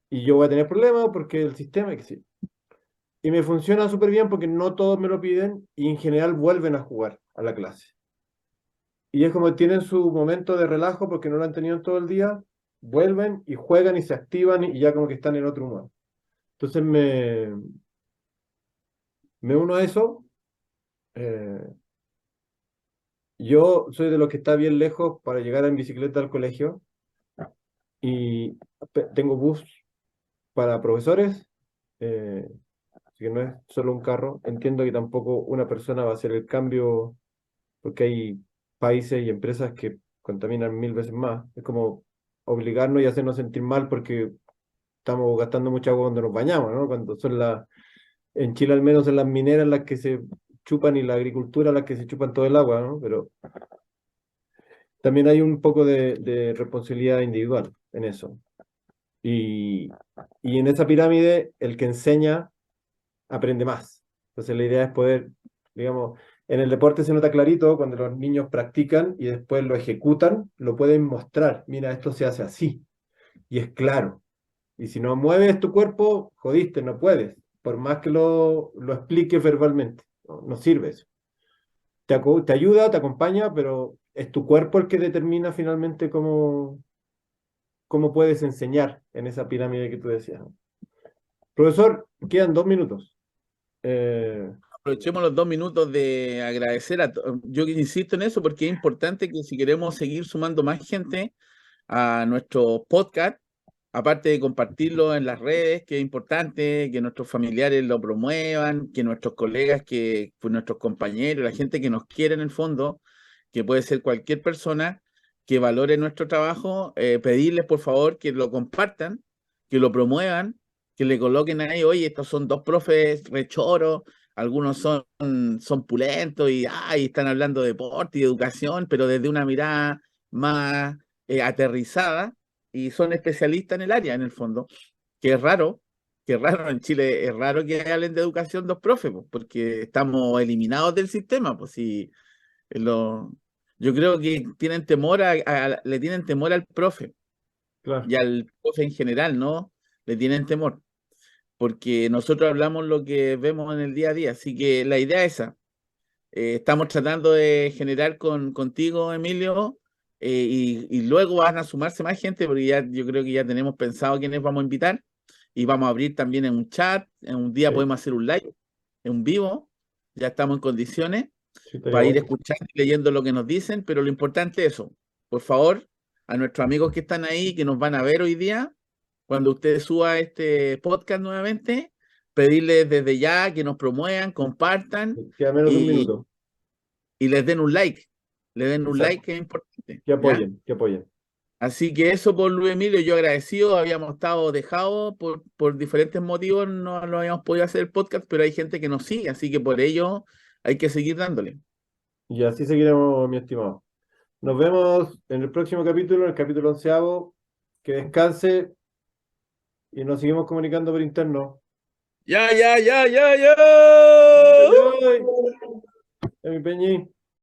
Y yo voy a tener problemas porque el sistema, que sí. Y me funciona súper bien porque no todos me lo piden y en general vuelven a jugar a la clase. Y es como tienen su momento de relajo porque no lo han tenido en todo el día, vuelven y juegan y se activan y ya como que están en otro humor. Entonces me uno a eso. eh, yo soy de los que está bien lejos para llegar en bicicleta al colegio y tengo bus para profesores, así que no es solo un carro. Entiendo que tampoco una persona va a hacer el cambio porque hay países y empresas que contaminan 1000 veces más. Es como obligarnos y hacernos sentir mal porque estamos gastando mucha agua cuando nos bañamos, ¿no? Cuando son en Chile al menos en las mineras las que se chupan y la agricultura las que se chupan todo el agua, ¿no? Pero también hay un poco de responsabilidad individual en eso. Y, y en esa pirámide, el que enseña aprende más. Entonces la idea es poder, digamos, en el deporte se nota clarito cuando los niños practican y después lo ejecutan, lo pueden mostrar. Mira, esto se hace así. Y es claro. Y si no mueves tu cuerpo, jodiste, no puedes. Por más que lo expliques verbalmente. No, no sirve eso. Te ayuda, te acompaña, pero es tu cuerpo el que determina finalmente cómo puedes enseñar en esa pirámide que tú decías, ¿no? Profesor, quedan 2 minutos. Eh, Aprovechemos los 2 minutos de agradecer yo insisto en eso porque es importante que si queremos seguir sumando más gente a nuestro podcast, aparte de compartirlo en las redes, que es importante, que nuestros familiares lo promuevan, que nuestros colegas, que pues, nuestros compañeros, la gente que nos quiere en el fondo, que puede ser cualquier persona que valore nuestro trabajo, pedirles por favor que lo compartan, que lo promuevan, que le coloquen ahí, oye, estos son dos profes rechoros, algunos son pulentos y están hablando de deporte y educación, pero desde una mirada más aterrizada y son especialistas en el área, en el fondo, que es raro en Chile, es raro que hablen de educación dos profes, pues, porque estamos eliminados del sistema, pues si lo, yo creo que tienen temor le tienen temor al profe claro, y al profe en general, ¿no? Le tienen temor, porque nosotros hablamos lo que vemos en el día a día, así que la idea es esa. Estamos tratando de generar contigo, Emilio, y luego van a sumarse más gente, porque ya yo creo que ya tenemos pensado quiénes vamos a invitar, y vamos a abrir también en un chat, en un día sí, podemos hacer un live, en un vivo, ya estamos en condiciones sí, estaría para ir bueno. escuchando y leyendo lo que nos dicen, pero lo importante es eso, por favor, a nuestros amigos que están ahí, que nos van a ver hoy día, cuando usted suba este podcast nuevamente, pedirles desde ya que nos promuevan, compartan Queda menos de un y minuto. les den un like. Le den un like Exacto. que es importante, Que ¿ya? apoyen, que apoyen. Así que eso por Luis Emilio, yo agradecido, habíamos estado dejados por diferentes motivos, no lo habíamos podido hacer el podcast, pero hay gente que nos sigue, así que por ello hay que seguir dándole. Y así seguiremos, mi estimado. Nos vemos en el próximo capítulo, en el capítulo 11. Que descanse y nos seguimos comunicando por interno. Ya, ya, ya, ya, ya. ¡Ay, ay! ¡Ay, mi Peñi!